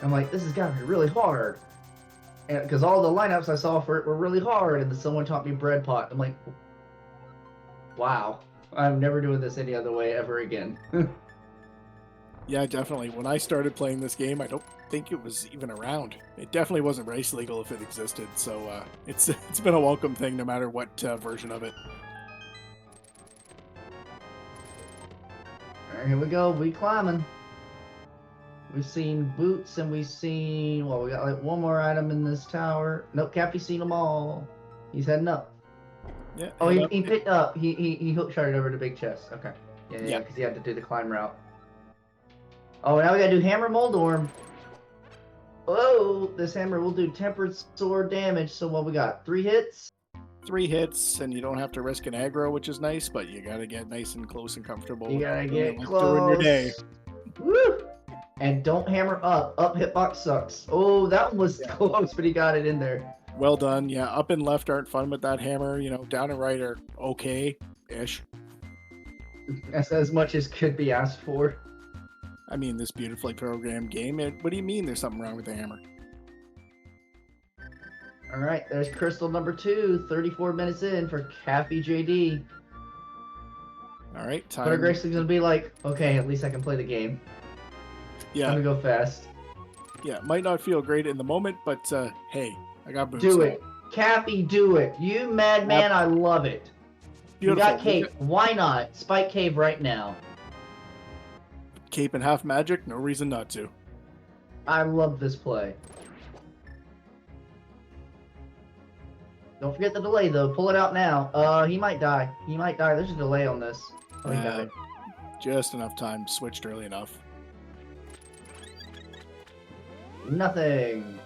[SPEAKER 1] I'm like, this has got to be really hard. And because all the lineups I saw for it were really hard, and then someone taught me bread pot. I'm like, wow, I'm never doing this any other way ever again.
[SPEAKER 2] Yeah, definitely. When I started playing this game, I don't think it was even around. It definitely wasn't race legal if it existed, so it's been a welcome thing no matter what version of it.
[SPEAKER 1] Alright, here we go. We climbing. We've seen boots and we've seen... Well, we got like one more item in this tower. Nope, Cappy's seen them all. He's heading up.
[SPEAKER 2] Yeah.
[SPEAKER 1] Oh, he picked up. He hook shotted over to big chest. Okay. Yeah,
[SPEAKER 2] Yeah.
[SPEAKER 1] because he had to do the climb route. Oh, now we gotta do Hammer Moldorm. Oh, this hammer will do tempered sword damage. So what we got? 3 hits?
[SPEAKER 2] 3 hits, and you don't have to risk an aggro, which is nice, but you gotta get nice and close and comfortable.
[SPEAKER 1] You gotta get
[SPEAKER 2] During your day.
[SPEAKER 1] Woo! And don't hammer up. Up hitbox sucks. Oh, that one was close, but he got it in there.
[SPEAKER 2] Well done. Yeah, up and left aren't fun with that hammer. You know, down and right are okay-ish.
[SPEAKER 1] That's as much as could be asked for.
[SPEAKER 2] I mean, this beautifully programmed game. What do you mean there's something wrong with the hammer?
[SPEAKER 1] All right, there's crystal number 2, 34 minutes in for CaffyJD.
[SPEAKER 2] All right, time.
[SPEAKER 1] Buttergrapes is gonna be like, okay, at least I can play the game.
[SPEAKER 2] Yeah.
[SPEAKER 1] I'm gonna go fast.
[SPEAKER 2] Yeah, might not feel great in the moment, but hey, I got boots.
[SPEAKER 1] Do it. Cappy, do it. You madman, I love it.
[SPEAKER 2] Beautiful.
[SPEAKER 1] You got cape. Why not? Spike cave right now.
[SPEAKER 2] Cape and half magic, no reason not to.
[SPEAKER 1] I love this play. Don't forget the delay, though. Pull it out now. He might die. He might die. There's a delay on this. Oh, he died.
[SPEAKER 2] Just enough time. Switched early enough.
[SPEAKER 1] Nothing.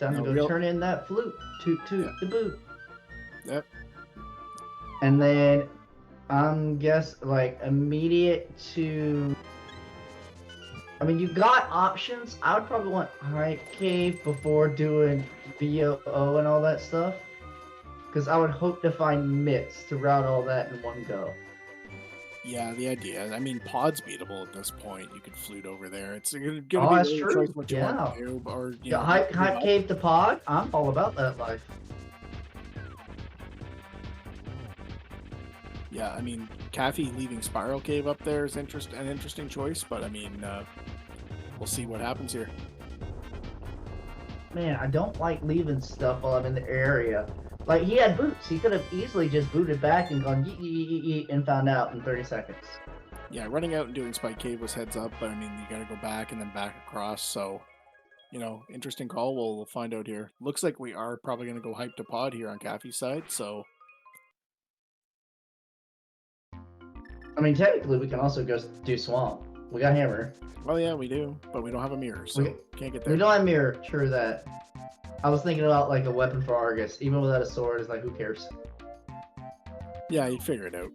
[SPEAKER 1] Time to go turn in that flute. Toot toot the boot.
[SPEAKER 2] Yep.
[SPEAKER 1] And then I'm like immediate to. I mean, you got options. I would probably want High Cave before doing VOO and all that stuff. Because I would hope to find mitts to route all that in one go.
[SPEAKER 2] Yeah, the idea. I mean, pod's beatable at this point. You could flute over there. It's going to be
[SPEAKER 1] that's
[SPEAKER 2] really
[SPEAKER 1] true.
[SPEAKER 2] choice what you want to do. Or,
[SPEAKER 1] High Cave to pod. I'm all about that life.
[SPEAKER 2] Yeah, I mean, Caffy leaving Spiral Cave up there is an interesting choice, but I mean, we'll see what happens here.
[SPEAKER 1] Man, I don't like leaving stuff while I'm in the area. Like, he had boots. He could have easily just booted back and gone yeet, yeet, yeet, yeet, and found out in 30 seconds.
[SPEAKER 2] Yeah, running out and doing Spike Cave was heads up, but I mean, you got to go back and then back across, so, you know, interesting call. We'll find out here. Looks like we are probably going to go hype to pod here on Caffy's side, so...
[SPEAKER 1] I mean, technically, we can also go do Swamp. We got Hammer.
[SPEAKER 2] Well, yeah, we do, but we don't have a mirror, so can't get there.
[SPEAKER 1] We don't have Mirror, true that. I was thinking about, like, a weapon for Argus. Even without a sword, it's like, who cares?
[SPEAKER 2] Yeah, you'd figure it out.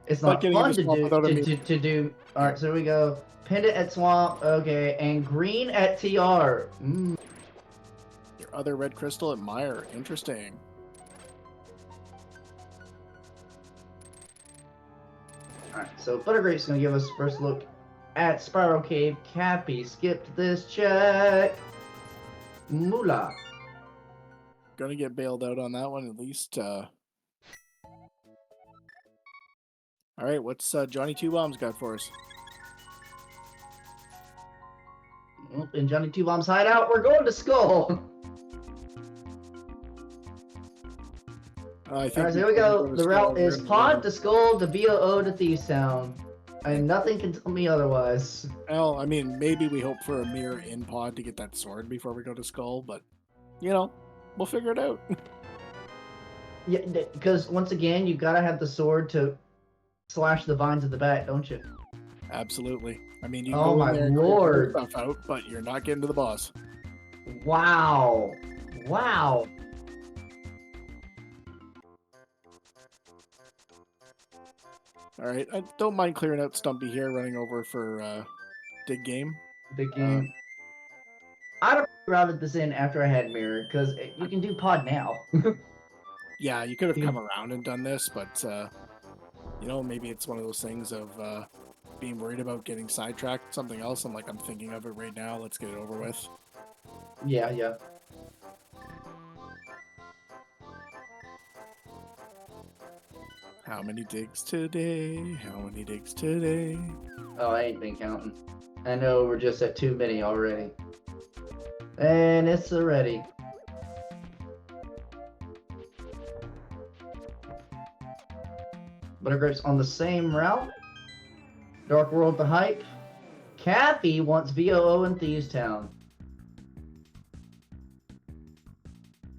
[SPEAKER 1] It's not fun to do. Alright, so we go. Pendant at Swamp, okay, and green at TR.
[SPEAKER 2] Your other red crystal at Mire, interesting.
[SPEAKER 1] Alright, so Buttergrapes gonna give us first look at Spiral Cave. Cappy skipped this check. Moolah.
[SPEAKER 2] Gonna get bailed out on that one at least. Alright, what's Johnny Two Bombs got for us?
[SPEAKER 1] In Johnny Two Bombs hideout, we're going to Skull.
[SPEAKER 2] I think
[SPEAKER 1] Alright, so here we go. The route is Pod to Skull to VOO to Thieves Town. And nothing can tell me otherwise.
[SPEAKER 2] Well, I mean, maybe we hope for a mirror in pod to get that sword before we go to Skull, but, you know, we'll figure it out.
[SPEAKER 1] Yeah, because once again, you gotta have the sword to slash the vines at the back, don't you?
[SPEAKER 2] Absolutely. I mean, you
[SPEAKER 1] oh
[SPEAKER 2] go
[SPEAKER 1] my
[SPEAKER 2] in there and
[SPEAKER 1] lord.
[SPEAKER 2] stuff out, but you're not getting to the boss.
[SPEAKER 1] Wow. Wow.
[SPEAKER 2] Alright, I don't mind clearing out Stumpy here, running over for Dig Game.
[SPEAKER 1] Big game. I'd have routed this in after I had Mirror, because you can do pod now.
[SPEAKER 2] Yeah, you could have come around and done this, but, you know, maybe it's one of those things of being worried about getting sidetracked, something else. I'm thinking of it right now. Let's get it over with.
[SPEAKER 1] Yeah, yeah.
[SPEAKER 2] How many digs today? How many digs today?
[SPEAKER 1] Oh, I ain't been counting. I know we're just at too many already. And it's already. Buttergrapes on the same route. Dark World to hype. Caffy wants VOO in Thieves Town.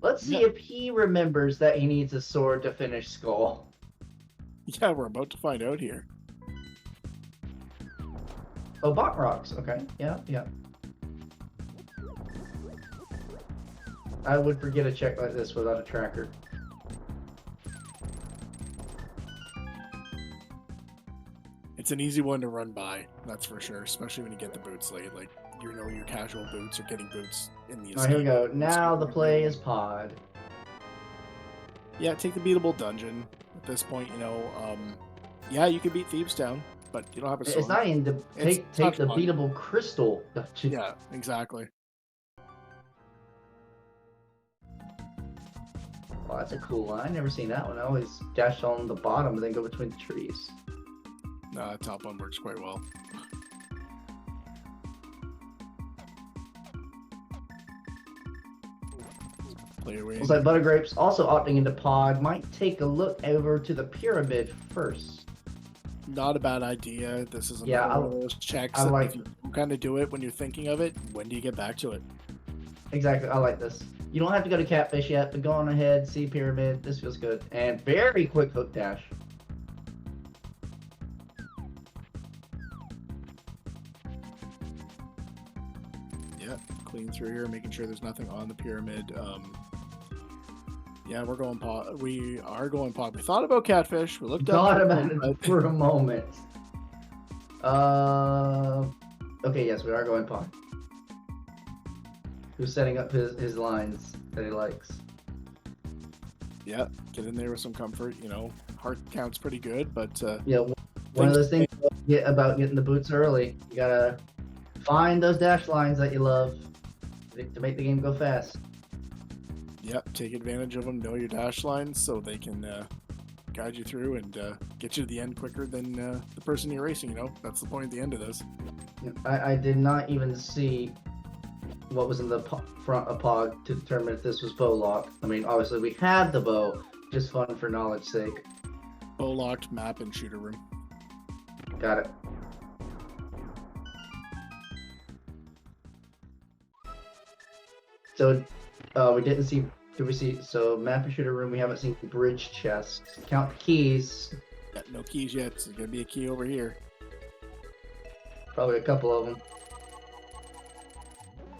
[SPEAKER 1] Let's see if he remembers that he needs a sword to finish Skull.
[SPEAKER 2] Yeah, we're about to find out here.
[SPEAKER 1] Oh, bot rocks. Okay. Yeah, yeah. I would forget a check like this without a tracker.
[SPEAKER 2] It's an easy one to run by, that's for sure, especially when you get the boots late. Like, you know your casual boots are getting boots in the escape.
[SPEAKER 1] Alright, here we go. Now the play is pod.
[SPEAKER 2] Yeah, take the beatable dungeon. At this point, you know, yeah, you can beat Thieves Town, but you don't have a sword.
[SPEAKER 1] It's not even the take the
[SPEAKER 2] fun.
[SPEAKER 1] beatable crystal dungeon.
[SPEAKER 2] Yeah, exactly.
[SPEAKER 1] Well, that's a cool one. I never seen that one. I always dash on the bottom and then go between the trees.
[SPEAKER 2] No, that top one works quite well. Play away.
[SPEAKER 1] Looks like Buttergrapes also opting into pod. Might take a look over to the pyramid first.
[SPEAKER 2] Not a bad idea. This is
[SPEAKER 1] Yeah,
[SPEAKER 2] another one of those checks.
[SPEAKER 1] I
[SPEAKER 2] That
[SPEAKER 1] like
[SPEAKER 2] if you kind of do it when you're thinking of it, when do you get back to it?
[SPEAKER 1] Exactly, I like this. You don't have to go to Catfish yet, but go on ahead, see Pyramid. This feels good. And very quick hook dash.
[SPEAKER 2] Yeah, clean through here, making sure there's nothing on the pyramid. Yeah, we're going pod. We are going pod. We thought about Catfish. We looked
[SPEAKER 1] Thought
[SPEAKER 2] up.
[SPEAKER 1] about it for a moment. Okay, yes, we are going pod. Who's setting up his lines that he likes?
[SPEAKER 2] Yeah, get in there with some comfort. You know, heart count's pretty good, but
[SPEAKER 1] Yeah, one of those things about getting the boots early. You gotta find those dash lines that you love to make the game go fast.
[SPEAKER 2] Yep, take advantage of them. Know your dash lines so they can guide you through and get you to the end quicker than the person you're racing. You know, that's the point at the end of this.
[SPEAKER 1] I did not even see what was in the front of pod to determine if this was bow lock. I mean, obviously we had the bow, just fun for knowledge sake.
[SPEAKER 2] Bow locked map and shooter room.
[SPEAKER 1] Got it. So, we didn't see. Did we see? So, map and shooter room. We haven't seen bridge chest. Count keys.
[SPEAKER 2] Yeah, no keys yet. There's gonna be a key over here.
[SPEAKER 1] Probably a couple of them.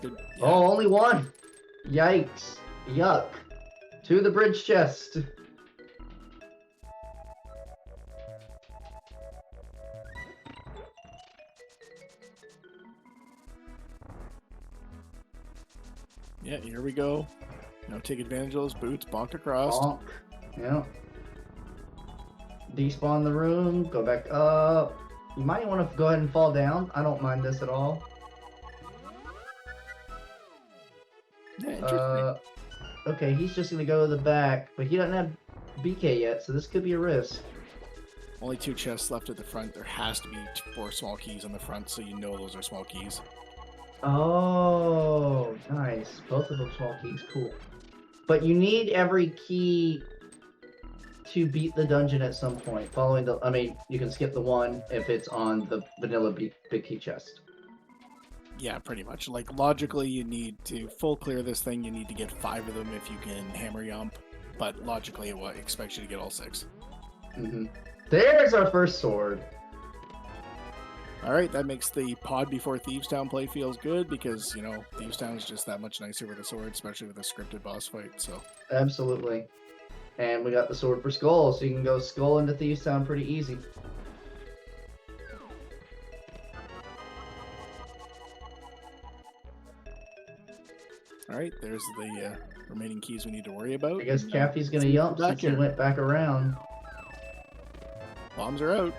[SPEAKER 2] Good. Yeah.
[SPEAKER 1] Oh, only one. Yikes! Yuck! To the bridge chest.
[SPEAKER 2] Yeah, here we go. Now take advantage of those boots. Bonk across.
[SPEAKER 1] Bonk. Yeah. Despawn the room. Go back up. You might want to go ahead and fall down. I don't mind this at all.
[SPEAKER 2] Yeah, interesting.
[SPEAKER 1] Okay, he's just gonna go to the back, but he doesn't have BK yet, so this could be a risk.
[SPEAKER 2] Only 2 chests left at the front. There has to be 4 small keys on the front, so you know those are small keys.
[SPEAKER 1] Oh, nice. Both of them small keys. Cool. But you need every key to beat the dungeon at some point. Following the, I mean, you can skip the one if it's on the vanilla big key chest.
[SPEAKER 2] Yeah, pretty much. Like, logically, you need to full clear this thing. You need to get 5 of them if you can hammer yump. But logically, it expects you to get all 6.
[SPEAKER 1] Mm-hmm. There's our first sword.
[SPEAKER 2] Alright, that makes the pod before Thieves Town play feels good because, you know, Thieves Town is just that much nicer with a sword, especially with a scripted boss fight, so.
[SPEAKER 1] Absolutely. And we got the sword for Skull, so you can go Skull into Thieves Town pretty easy.
[SPEAKER 2] Alright, there's the remaining keys we need to worry about.
[SPEAKER 1] I guess Caffy's gonna yump since he went back around.
[SPEAKER 2] Bombs are out.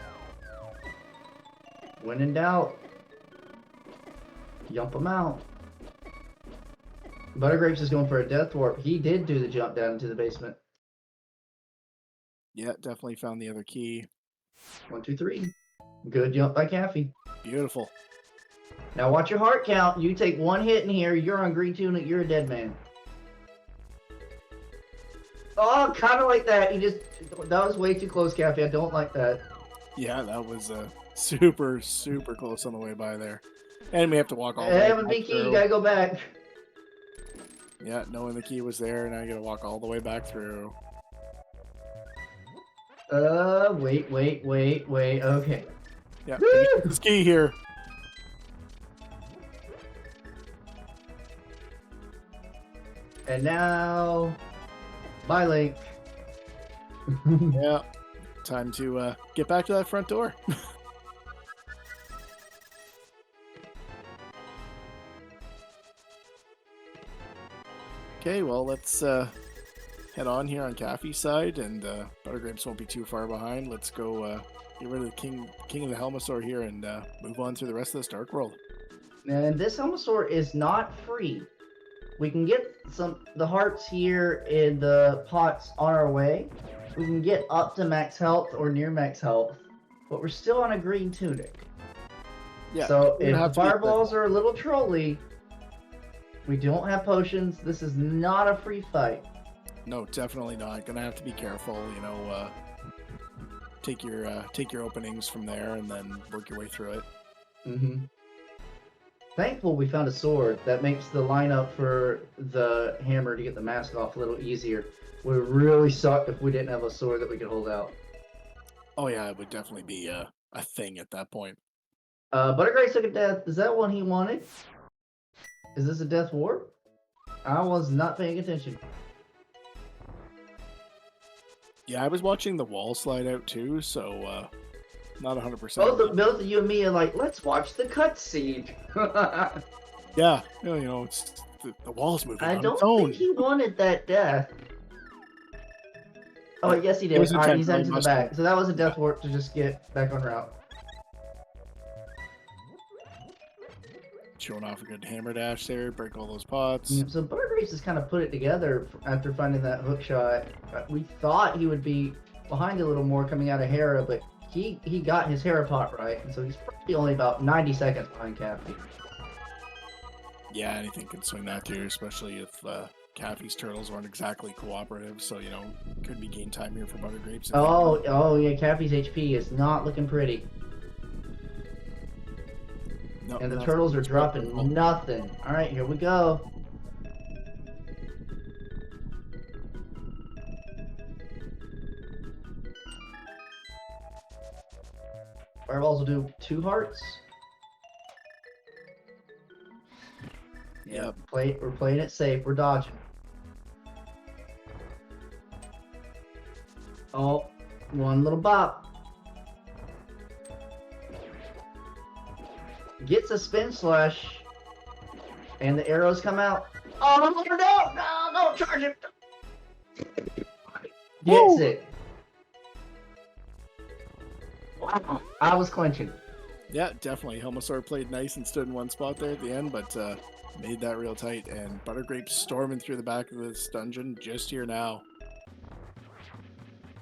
[SPEAKER 1] When in doubt, yump him out. Buttergrapes is going for a death warp. He did do the jump down into the basement.
[SPEAKER 2] Yeah, definitely found the other key.
[SPEAKER 1] 1, 2, 3. Good jump by Caffy.
[SPEAKER 2] Beautiful.
[SPEAKER 1] Now watch your heart count. You take 1 hit in here, you're on green tunic, you're a dead man. Oh, kind of like that. That was way too close, Caffy. I don't like that.
[SPEAKER 2] Yeah, that was super, super close on the way by there. And we have to walk all the way
[SPEAKER 1] Have a big key, you gotta go back.
[SPEAKER 2] Yeah, knowing the key was there, now you gotta walk all the way back through.
[SPEAKER 1] Wait. Okay.
[SPEAKER 2] Yeah, this key here.
[SPEAKER 1] And now, bye, Link.
[SPEAKER 2] Yeah. Time to get back to that front door. Okay, well, let's head on here on Caffy's side, and Buttergrapes won't be too far behind. Let's go get rid of the king of the Helmosaur here and move on through the rest of this Dark World.
[SPEAKER 1] And this Helmosaur is not free. We can get the hearts here in the pots on our way. We can get up to max health or near max health, but we're still on a green tunic.
[SPEAKER 2] Yeah.
[SPEAKER 1] So if the fireballs are a little trolly, we don't have potions. This is not a free fight.
[SPEAKER 2] No, definitely not. Gonna have to be careful. You know, take your openings from there and then work your way through it.
[SPEAKER 1] Mm-hmm. Thankful we found a sword that makes the lineup for the hammer to get the mask off a little easier. Would really suck if we didn't have a sword that we could hold out.
[SPEAKER 2] Oh yeah, it would definitely be a thing at that point.
[SPEAKER 1] Buttergrapes took a death. Is that one he wanted? Is this a death warp? I was not paying attention.
[SPEAKER 2] Yeah, I was watching the wall slide out too, so not 100%.
[SPEAKER 1] Both of you and me are like, let's watch the cutscene.
[SPEAKER 2] Yeah, you know, it's the wall's moving
[SPEAKER 1] I
[SPEAKER 2] on
[SPEAKER 1] don't
[SPEAKER 2] its own.
[SPEAKER 1] think he wanted that death. Oh, yes, he did. All right, he's heading to the back. So that was a death warp to just get back on route.
[SPEAKER 2] Showing off a good hammer dash there, break all those pots.
[SPEAKER 1] Yeah, so Buttergrapes has kind of put it together after finding that hook shot. We thought he would be behind a little more coming out of Hera, but he got his Hera pot right, and so he's probably only about 90 seconds behind Caffy.
[SPEAKER 2] Yeah, anything can swing that too, especially if Caffy's turtles aren't exactly cooperative, so, you know, could be game time here for Buttergrapes.
[SPEAKER 1] Oh yeah, Caffy's HP is not looking pretty.
[SPEAKER 2] No,
[SPEAKER 1] and the turtles are dropping nothing. Alright, here we go. Fireballs will do 2 hearts.
[SPEAKER 2] Yep.
[SPEAKER 1] We're playing it safe. We're dodging. Oh, one little bop. Gets a spin slash, and the arrows come out. Oh no! Don't charge it. Gets it. Wow, I was clinching.
[SPEAKER 2] Yeah, definitely. Helmosaur played nice and stood in one spot there at the end, but made that real tight. And Buttergrapes storming through the back of this dungeon just here now.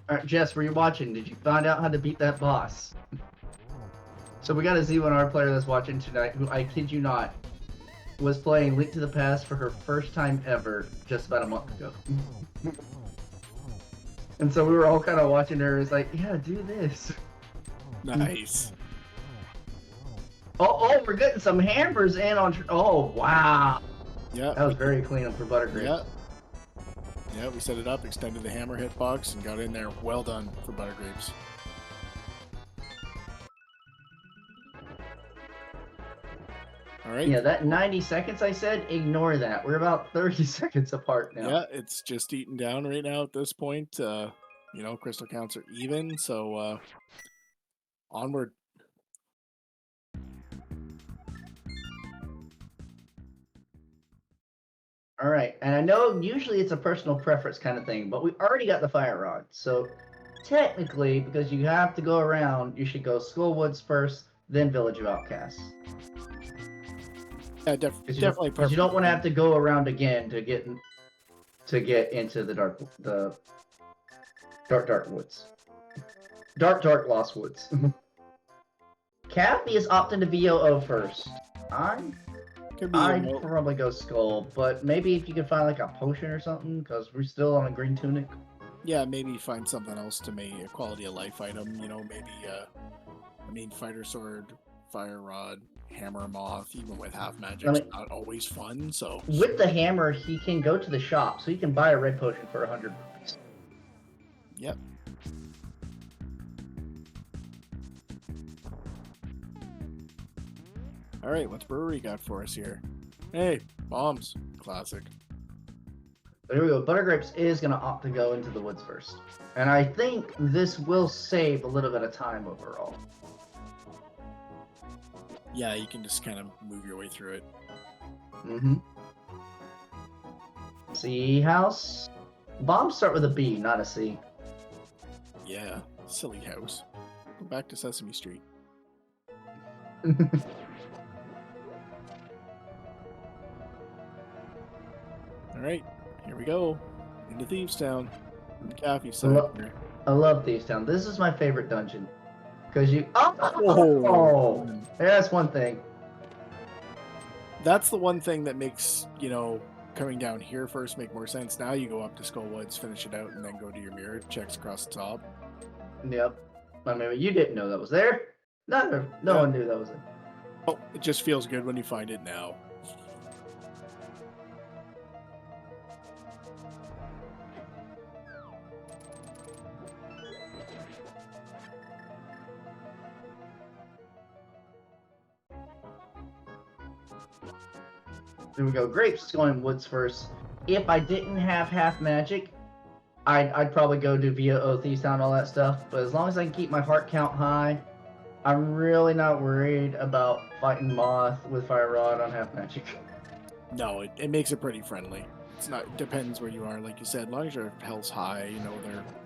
[SPEAKER 1] All right, Jess, were you watching? Did you find out how to beat that boss? So we got a Z1R player that's watching tonight, who, I kid you not, was playing Link to the Past for her first time ever just about a month ago. And so we were all kind of watching her. It's like, yeah, do this.
[SPEAKER 2] Nice.
[SPEAKER 1] Oh, we're getting some hammers in on... Oh, wow.
[SPEAKER 2] Yeah.
[SPEAKER 1] That was very clean up for Buttergrapes.
[SPEAKER 2] Yeah. Yeah, we set it up, extended the hammer hitbox, and got in there. Well done for Buttergrapes. All right.
[SPEAKER 1] Yeah, that 90 seconds I said, ignore that. We're about 30 seconds apart now.
[SPEAKER 2] Yeah, it's just eating down right now at this point. You know, crystal counts are even, so onward.
[SPEAKER 1] All right, and I know usually it's a personal preference kind of thing, but we already got the fire rod. So technically, because you have to go around, you should go Skullwoods first, then Village of Outcasts.
[SPEAKER 2] Yeah, definitely.
[SPEAKER 1] Because you don't want to have to go around again to get into the dark woods. Dark lost woods. Caffy is opting to VOO first. I'd probably go Skull, but maybe if you could find like a potion or something, because we're still on a green tunic.
[SPEAKER 2] Yeah, maybe find something else to make a quality of life item. You know, maybe fighter sword, fire rod, hammer moth. Even with half magic's not always fun. So
[SPEAKER 1] with the hammer, he can go to the shop, so he can buy a red potion for 100 rupees.
[SPEAKER 2] Yep. All right, what's Brewery got for us here? Hey, bombs. Classic.
[SPEAKER 1] Here we go. Buttergrapes is going to opt to go into the woods first. And I think this will save a little bit of time overall.
[SPEAKER 2] Yeah, you can just kind of move your way through it.
[SPEAKER 1] Mm-hmm. C house. Bombs start with a B, not a C.
[SPEAKER 2] Yeah, silly house. Go back to Sesame Street. All right, here we go. Into Thieves Town. From Caffy side here.
[SPEAKER 1] I love Thieves Town. This is my favorite dungeon. Because you...
[SPEAKER 2] Oh!
[SPEAKER 1] Oh! Yeah, that's one thing.
[SPEAKER 2] That's the one thing that makes, you know, coming down here first make more sense. Now you go up to Skull Woods, finish it out, and then go to your mirror checks across the top.
[SPEAKER 1] Yep. I mean, you didn't know that was there. No one knew that was there.
[SPEAKER 2] Oh, it just feels good when you find it now.
[SPEAKER 1] There we go. Grapes going woods first. If I didn't have half magic, I'd probably go do via Thieves Town, all that stuff. But as long as I can keep my heart count high, I'm really not worried about fighting Moth with Fire Rod on half magic.
[SPEAKER 2] No, it makes it pretty friendly. It's not. It depends where you are. Like you said, as long as your health's high, you know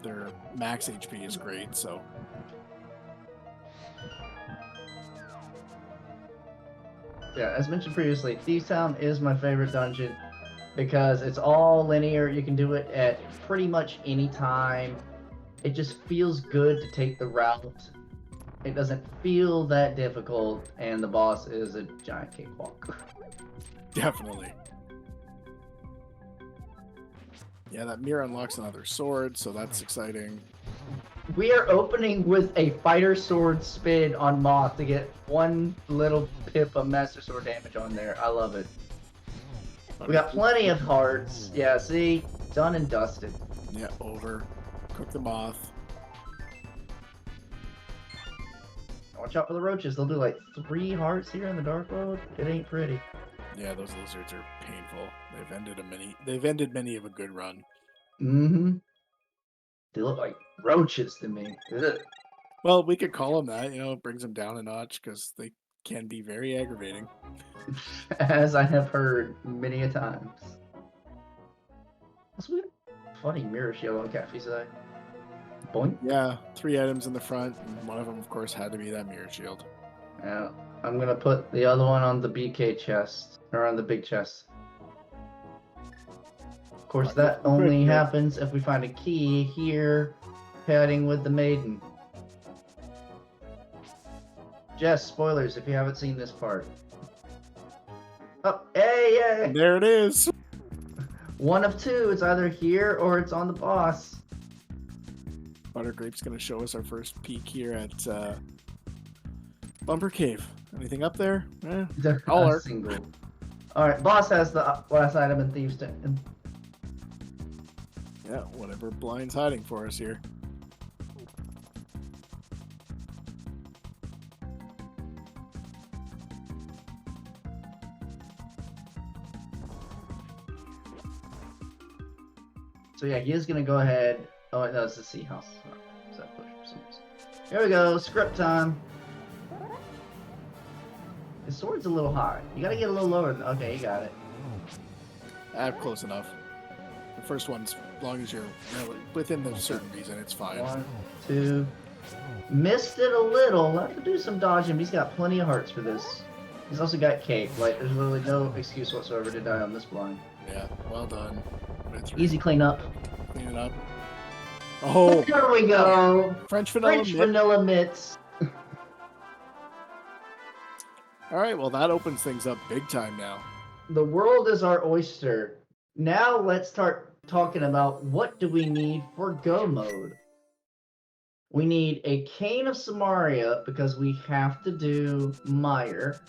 [SPEAKER 2] their max HP is great. So.
[SPEAKER 1] Yeah, as mentioned previously, Thieves Town is my favorite dungeon because it's all linear. You can do it at pretty much any time. It just feels good to take the route. It doesn't feel that difficult, and the boss is a giant cakewalk.
[SPEAKER 2] Definitely. Yeah, that mirror unlocks another sword, so that's exciting.
[SPEAKER 1] We are opening with a fighter sword spin on Moth to get one little pip of Master Sword damage on there. I love it. We got plenty of hearts. Yeah, see? Done and dusted.
[SPEAKER 2] Yeah, over. Cook the Moth.
[SPEAKER 1] Watch out for the roaches. They'll do like 3 hearts here in the Dark Road. It ain't pretty.
[SPEAKER 2] Yeah, those lizards are painful. They've ended many of a good run.
[SPEAKER 1] Mm-hmm. They look like roaches to me. Ugh.
[SPEAKER 2] Well, we could call them that. You know, it brings them down a notch because they can be very aggravating.
[SPEAKER 1] As I have heard many a times. That's weird. Funny mirror shield on Caffy's side. Boink.
[SPEAKER 2] Yeah, 3 items in the front, and one of them, of course, had to be that mirror shield.
[SPEAKER 1] Yeah, I'm gonna put the other one on the BK chest, or on the big chest. Of course, that only happens if we find a key here, heading with the maiden. Jess, spoilers if you haven't seen this part. Oh, hey, yeah!
[SPEAKER 2] There it is!
[SPEAKER 1] One of 2, it's either here or it's on the boss.
[SPEAKER 2] Buttergrape's going to show us our first peek here at Bumper Cave. Anything up there?
[SPEAKER 1] Single. Alright, boss has the last item in Thieves Town.
[SPEAKER 2] Yeah, whatever Blind's hiding for us here.
[SPEAKER 1] So yeah, he is gonna go ahead. Oh, no, it's the sea house. Here we go, script time. His sword's a little high. You gotta get a little lower. Okay, you got it.
[SPEAKER 2] Close enough. The first one's, as long as you're within a certain reason, it's fine.
[SPEAKER 1] 1, 2. Missed it a little. Have to do some dodging. He's got plenty of hearts for this. He's also got cake. Like, there's literally no excuse whatsoever to die on this blind.
[SPEAKER 2] Yeah, well done.
[SPEAKER 1] Easy cleanup.
[SPEAKER 2] Clean it up. Oh!
[SPEAKER 1] There we go!
[SPEAKER 2] French vanilla
[SPEAKER 1] mitts.
[SPEAKER 2] Alright, well that opens things up big time now.
[SPEAKER 1] The world is our oyster. Now let's start talking about what do we need for go mode. We need a Cane of Samaria because we have to do Mire.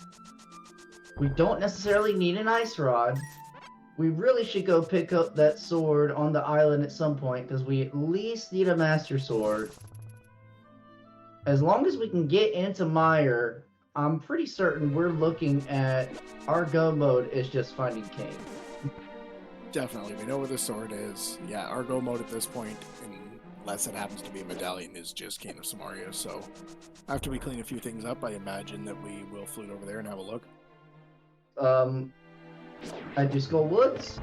[SPEAKER 1] We don't necessarily need an Ice Rod. We really should go pick up that sword on the island at some point because we at least need a Master Sword. As long as we can get into Mire, I'm pretty certain we're looking at our go mode is just finding Cane.
[SPEAKER 2] Definitely. We know where the sword is. Yeah, our go mode at this point, unless it happens to be a medallion, is just Cane of Samaria. So after we clean a few things up, I imagine that we will flute over there and have a look.
[SPEAKER 1] I do Skull Woods.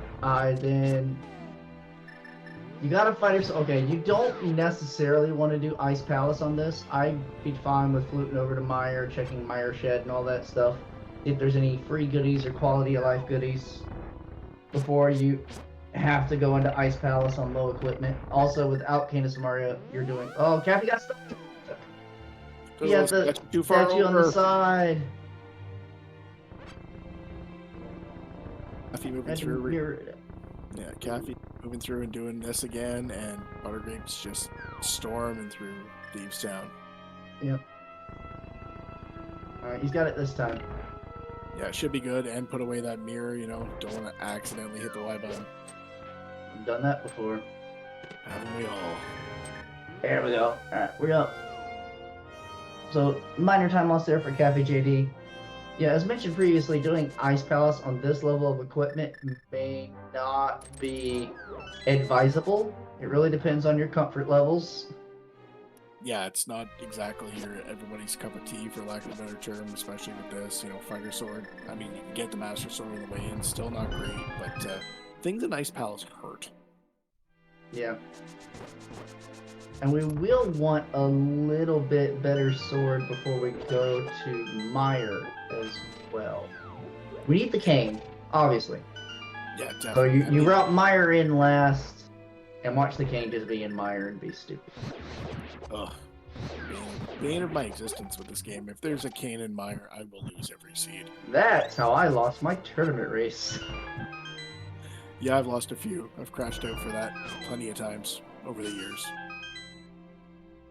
[SPEAKER 1] You gotta fight it. Okay, you don't necessarily want to do Ice Palace on this. I'd be fine with fluting over to Meyer, checking Meyer Shed and all that stuff. If there's any free goodies or quality of life goodies before you have to go into Ice Palace on low equipment. Also, without Cane of Samaria, you're doing. Oh, Caffy got stuck. He has the statue on the side.
[SPEAKER 2] Caffy moving through. Yeah, Caffy moving through and doing this again, and Buttergrapes just storming through Thieves Town.
[SPEAKER 1] Yep. Alright, he's got it this time.
[SPEAKER 2] Yeah, it should be good, and put away that mirror, you know, don't want to accidentally hit the Y button.
[SPEAKER 1] I've done that before.
[SPEAKER 2] Haven't we all?
[SPEAKER 1] There we go. Alright, we're up. So, minor time loss there for CaffyJD. Yeah, as mentioned previously, doing Ice Palace on this level of equipment may not be advisable. It really depends on your comfort levels.
[SPEAKER 2] Yeah, it's not exactly everybody's cup of tea, for lack of a better term, especially with this, you know, fighter sword. I mean, you can get the Master Sword on the way in, still not great, but things in Ice Palace hurt.
[SPEAKER 1] Yeah. And we will want a little bit better sword before we go to Meyer as well. We need the cane, obviously.
[SPEAKER 2] Yeah, definitely.
[SPEAKER 1] So you route Meyer in last, and watch the cane just be in Meyer and be stupid.
[SPEAKER 2] Ugh. Bane of my existence with this game. If there's a cane in Meyer, I will lose every seed.
[SPEAKER 1] That's how I lost my tournament race.
[SPEAKER 2] Yeah, I've lost a few. I've crashed out for that plenty of times over the years.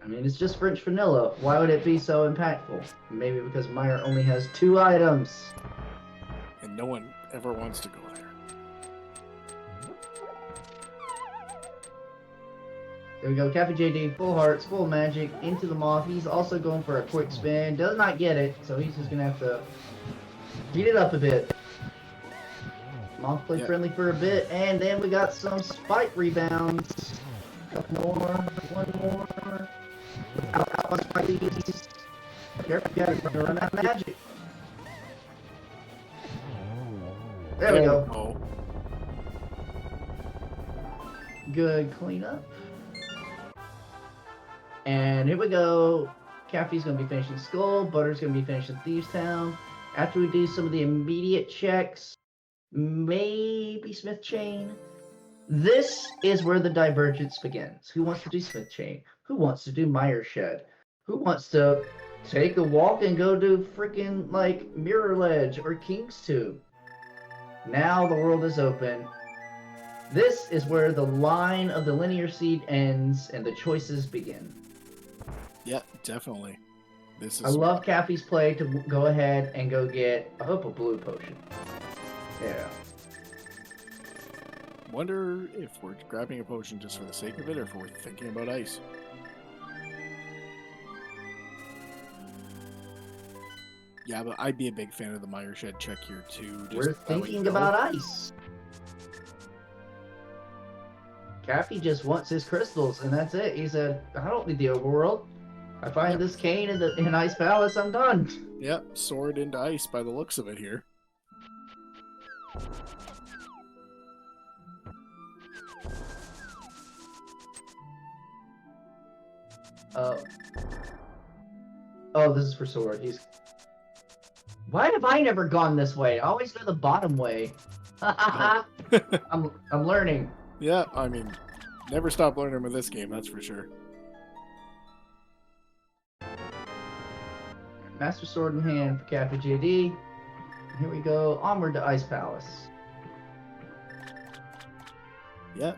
[SPEAKER 1] I mean, it's just French vanilla. Why would it be so impactful? Maybe because Meyer only has 2 items.
[SPEAKER 2] And no one ever wants to go there.
[SPEAKER 1] There we go. CaffyJD, full hearts, full magic, into the moth. He's also going for a quick spin. Does not get it, so he's just going to have to beat it up a bit. Moth played friendly for a bit, and then we got some spike rebounds. Couple more, one more. Out on Spikey's. Careful, guys, we're gonna run out of magic. There we go.
[SPEAKER 2] Oh.
[SPEAKER 1] Good cleanup. And here we go. Caffy's gonna be finishing Skull. Butter's gonna be finishing Thieves Town. After we do some of the immediate checks, maybe Smith Chain. This is where the divergence begins. Who wants to do Smith Chain? Who wants to do Meyer Shed? Who wants to take a walk and go do freaking like Mirror Ledge or King's Tube? Now the world is open. This is where the line of the linear seed ends and the choices begin.
[SPEAKER 2] Yeah, definitely. This is.
[SPEAKER 1] I love Caffy's play to go ahead and go get, I hope, a blue potion. Yeah.
[SPEAKER 2] Wonder if we're grabbing a potion just for the sake of it, or if we're thinking about ice. Yeah, but I'd be a big fan of the Meyer Shed check here too.
[SPEAKER 1] We're thinking about ice. Caffy just wants his crystals, and that's it. He said, I don't need the overworld. I find this cane in Ice Palace, I'm done.
[SPEAKER 2] Yep, sword into ice by the looks of it here.
[SPEAKER 1] Oh, this is for sword. Why have I never gone this way? I always go the bottom way. I'm learning.
[SPEAKER 2] Yeah, I mean, never stop learning with this game, that's for sure.
[SPEAKER 1] Master Sword in hand for CaffyJD. Here we go. Onward to Ice Palace.
[SPEAKER 2] Yeah.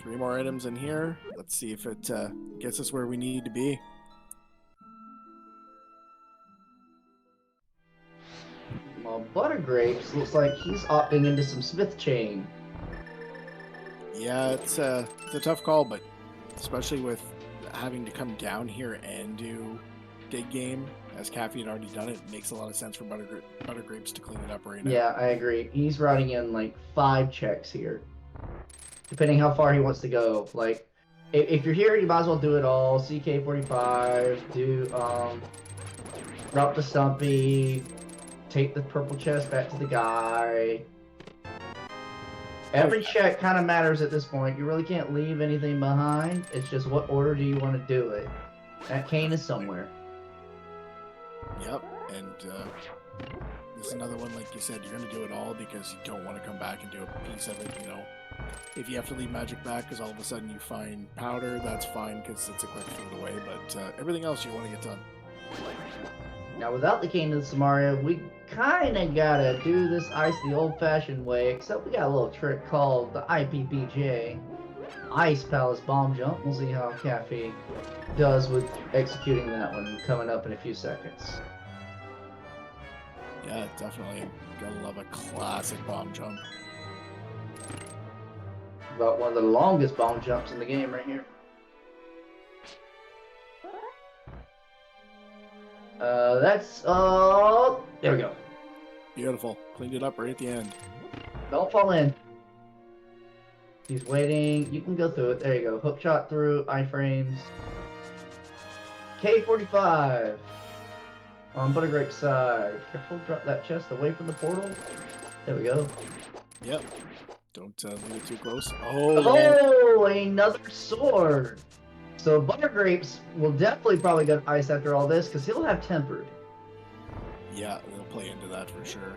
[SPEAKER 2] 3 more items in here. Let's see if it gets us where we need to be.
[SPEAKER 1] Well, Buttergrapes looks like he's opting into some Smith Chain.
[SPEAKER 2] Yeah, it's a tough call, but especially with having to come down here and do dig game, as Caffy had already done it, makes a lot of sense for Buttergrapes to clean it up right now.
[SPEAKER 1] Yeah, I agree. He's routing in like 5 checks here. depending how far he wants to go. Like, if you're here, you might as well do it all. CK45, do drop the Stumpy, take the purple chest back to the guy. Every check kind of matters at this point. You really can't leave anything behind. It's just what order do you want to do it. That cane is somewhere.
[SPEAKER 2] Yep, and this is another one, like you said, you're going to do it all because you don't want to come back and do a piece of it, you know. If you have to leave magic back because all of a sudden you find powder, that's fine because it's a quick food away, but everything else you want to get done.
[SPEAKER 1] Now, without the cane of Samaria, we kind of gotta do this ice the old-fashioned way, except we got a little trick called the IPBJ, Ice Palace Bomb Jump. We'll see how Caffy does with executing that one coming up in a few seconds.
[SPEAKER 2] Yeah, definitely. Gotta love a classic bomb jump.
[SPEAKER 1] About one of the longest bomb jumps in the game right here. There we go.
[SPEAKER 2] Beautiful. Cleaned it up right at the end.
[SPEAKER 1] Don't fall in. He's waiting. You can go through it. There you go. Hook shot through iframes. K45 on Buttergrape's side. Careful, drop that chest away from the portal. There we go.
[SPEAKER 2] Yep. Don't leave it too close. Oh,
[SPEAKER 1] another sword. So Buttergrapes will definitely probably get ice after all this because he'll have tempered.
[SPEAKER 2] Yeah, they'll play into that for sure.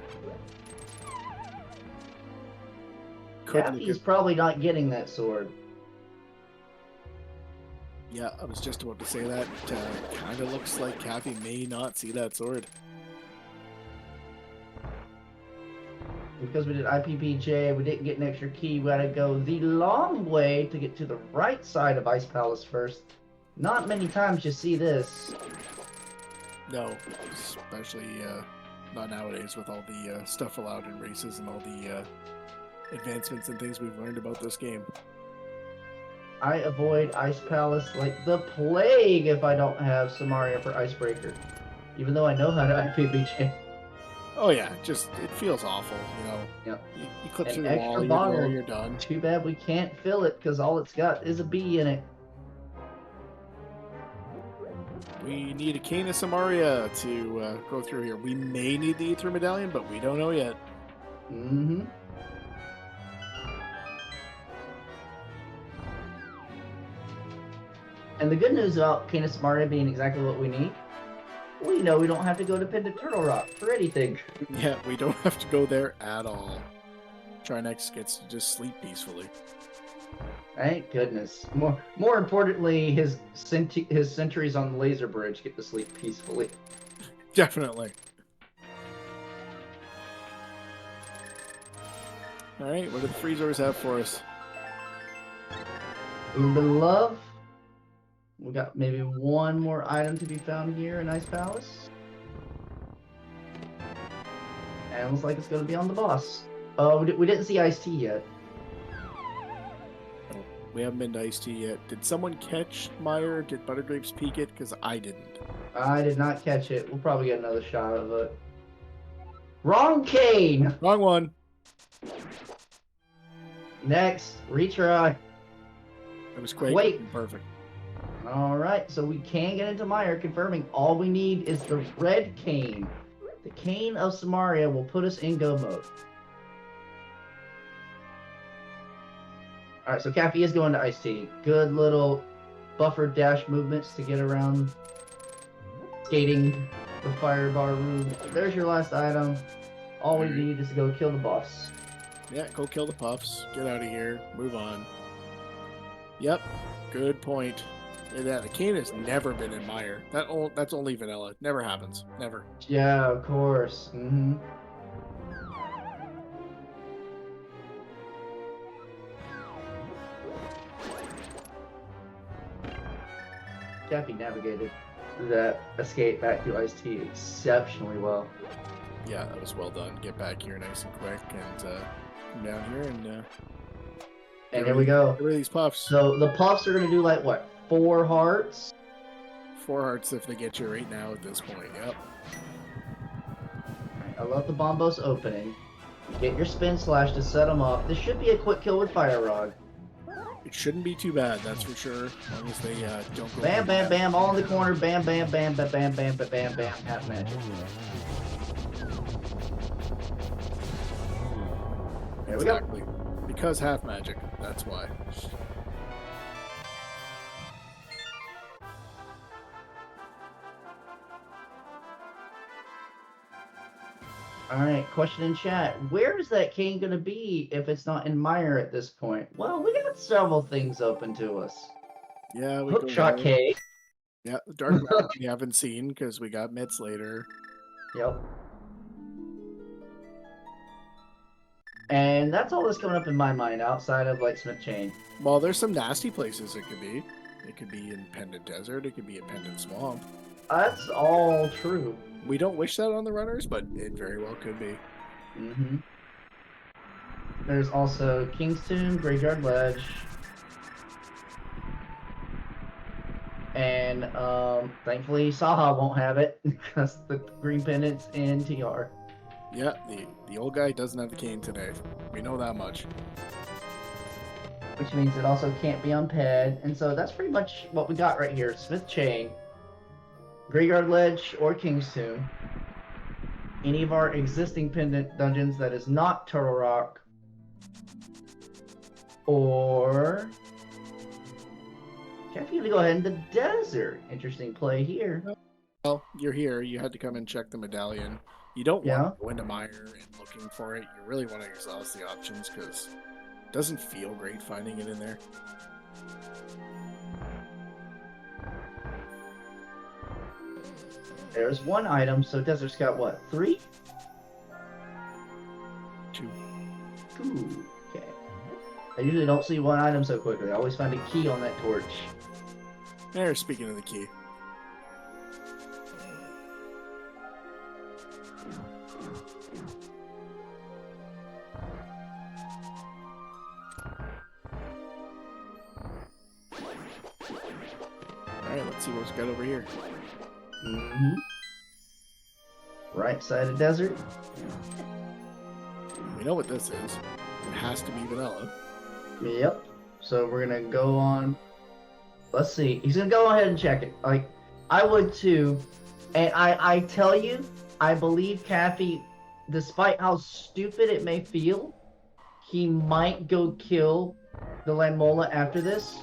[SPEAKER 1] Caffy's probably not getting that sword.
[SPEAKER 2] Yeah, I was just about to say that. Kind of looks like Caffy may not see that sword.
[SPEAKER 1] Because we did IPBJ, we didn't get an extra key. We gotta go the long way to get to the right side of Ice Palace first. Not many times you see this.
[SPEAKER 2] No, especially not nowadays with all the stuff allowed in races and all the advancements and things we've learned about this game.
[SPEAKER 1] I avoid Ice Palace like the plague if I don't have Samaria for Icebreaker. Even though I know how to IPBJ.
[SPEAKER 2] Oh yeah, just it feels awful, you know.
[SPEAKER 1] Yep.
[SPEAKER 2] You clip
[SPEAKER 1] An
[SPEAKER 2] through the
[SPEAKER 1] extra
[SPEAKER 2] wall,
[SPEAKER 1] bottle.
[SPEAKER 2] you're there, you're done.
[SPEAKER 1] Too bad we can't fill it because all it's got is a bee in it.
[SPEAKER 2] We need a cane of Samaria to go through here. We may need the Ether Medallion, but we don't know yet.
[SPEAKER 1] Mm-hmm. And the good news about Cane of Samaria being exactly what we need, we know we don't have to go to Pendant Turtle Rock for anything.
[SPEAKER 2] Yeah, we don't have to go there at all. Trinex gets to just sleep peacefully.
[SPEAKER 1] Thank goodness. More importantly, his sentries on the laser bridge get to sleep peacefully.
[SPEAKER 2] Definitely. Alright, what do the freezers have for us?
[SPEAKER 1] Love. We got maybe one more item to be found here in Ice Palace. And looks like it's going to be on the boss. Oh, we didn't see Ice-T yet.
[SPEAKER 2] Oh, we haven't been to Ice-T yet. Did someone catch Meyer? Did Buttergrapes peek it? Because I didn't.
[SPEAKER 1] I did not catch it. We'll probably get another shot of it. Wrong cane!
[SPEAKER 2] Wrong one.
[SPEAKER 1] Next, retry.
[SPEAKER 2] It was quick.
[SPEAKER 1] Wait.
[SPEAKER 2] Perfect.
[SPEAKER 1] Alright, so we can get into Meyer, confirming all we need is the red cane. The cane of Samaria will put us in go mode. Alright, so Caffy is going to Ice-T. Good little buffer dash movements to get around skating the fire bar room. There's your last item. All we need is to go kill the boss.
[SPEAKER 2] Yeah, go kill the puffs. Get out of here. Move on. Yep. Good point. Yeah, the cane has never been in Meyer. That's only vanilla. Never happens. Never.
[SPEAKER 1] Yeah, of course. Mm-hmm. Caffy navigated that escape back to Ice-T exceptionally well.
[SPEAKER 2] Yeah, that was well done. Get back here nice and quick and come down here and
[SPEAKER 1] here we go.
[SPEAKER 2] Get rid of these puffs.
[SPEAKER 1] So the puffs are going to do like, what, 4 hearts?
[SPEAKER 2] 4 hearts if they get you right now at this point, yep.
[SPEAKER 1] I love the Bombos opening. Get your spin slash to set them off. This should be a quick kill with Fire Rod.
[SPEAKER 2] It shouldn't be too bad, that's for sure. As long as they don't go.
[SPEAKER 1] Bam, bam, bam, all in the corner. Bam, bam, bam, bam, bam, bam, bam, bam, bam. Half magic. There we go.
[SPEAKER 2] Exactly. Because half magic, that's why.
[SPEAKER 1] Alright, question in chat. Where is that cane going to be if it's not in Mire at this point? Well, we got several things open to us.
[SPEAKER 2] Yeah, we
[SPEAKER 1] Hookshot cave.
[SPEAKER 2] Yeah, the Dark Mountain we haven't seen because we got Mitts later.
[SPEAKER 1] Yep. And that's all that's coming up in my mind outside of like Smith Chain.
[SPEAKER 2] Well, there's some nasty places it could be. It could be in Pendant Desert. It could be in Pendant Swamp.
[SPEAKER 1] That's all true.
[SPEAKER 2] We don't wish that on the runners, but it very well could be.
[SPEAKER 1] Mm-hmm. There's also King's Tomb, Graveyard Ledge, and thankfully Saha won't have it because the green pendant's in TR.
[SPEAKER 2] Yeah, the old guy doesn't have the cane today. We know that much.
[SPEAKER 1] Which means it also can't be on Ped, and so that's pretty much what we got right here. Smith Chain, Graveyard Ledge, or King's Tomb. Any of our existing pendant dungeons that is not Turtle Rock, or Caffy to go ahead in the desert. Interesting play here.
[SPEAKER 2] Well, you're here. You had to come and check the medallion. You don't want to go into Mire and looking for it. You really want to exhaust the options because it doesn't feel great finding it in there.
[SPEAKER 1] There's one item, so Desert's got what, 3?
[SPEAKER 2] 2.
[SPEAKER 1] 2. Okay. I usually don't see one item so quickly. I always find a key on that torch.
[SPEAKER 2] There, speaking of the key. Alright, let's see what's got over here.
[SPEAKER 1] Mm-hmm. Right side of desert.
[SPEAKER 2] We know what this is. It has to be vanilla.
[SPEAKER 1] Yep. So we're gonna go on. Let's see. He's gonna go ahead and check it. Like I would too. And I tell you, I believe Caffy, despite how stupid it may feel, he might go kill the Landmola after this.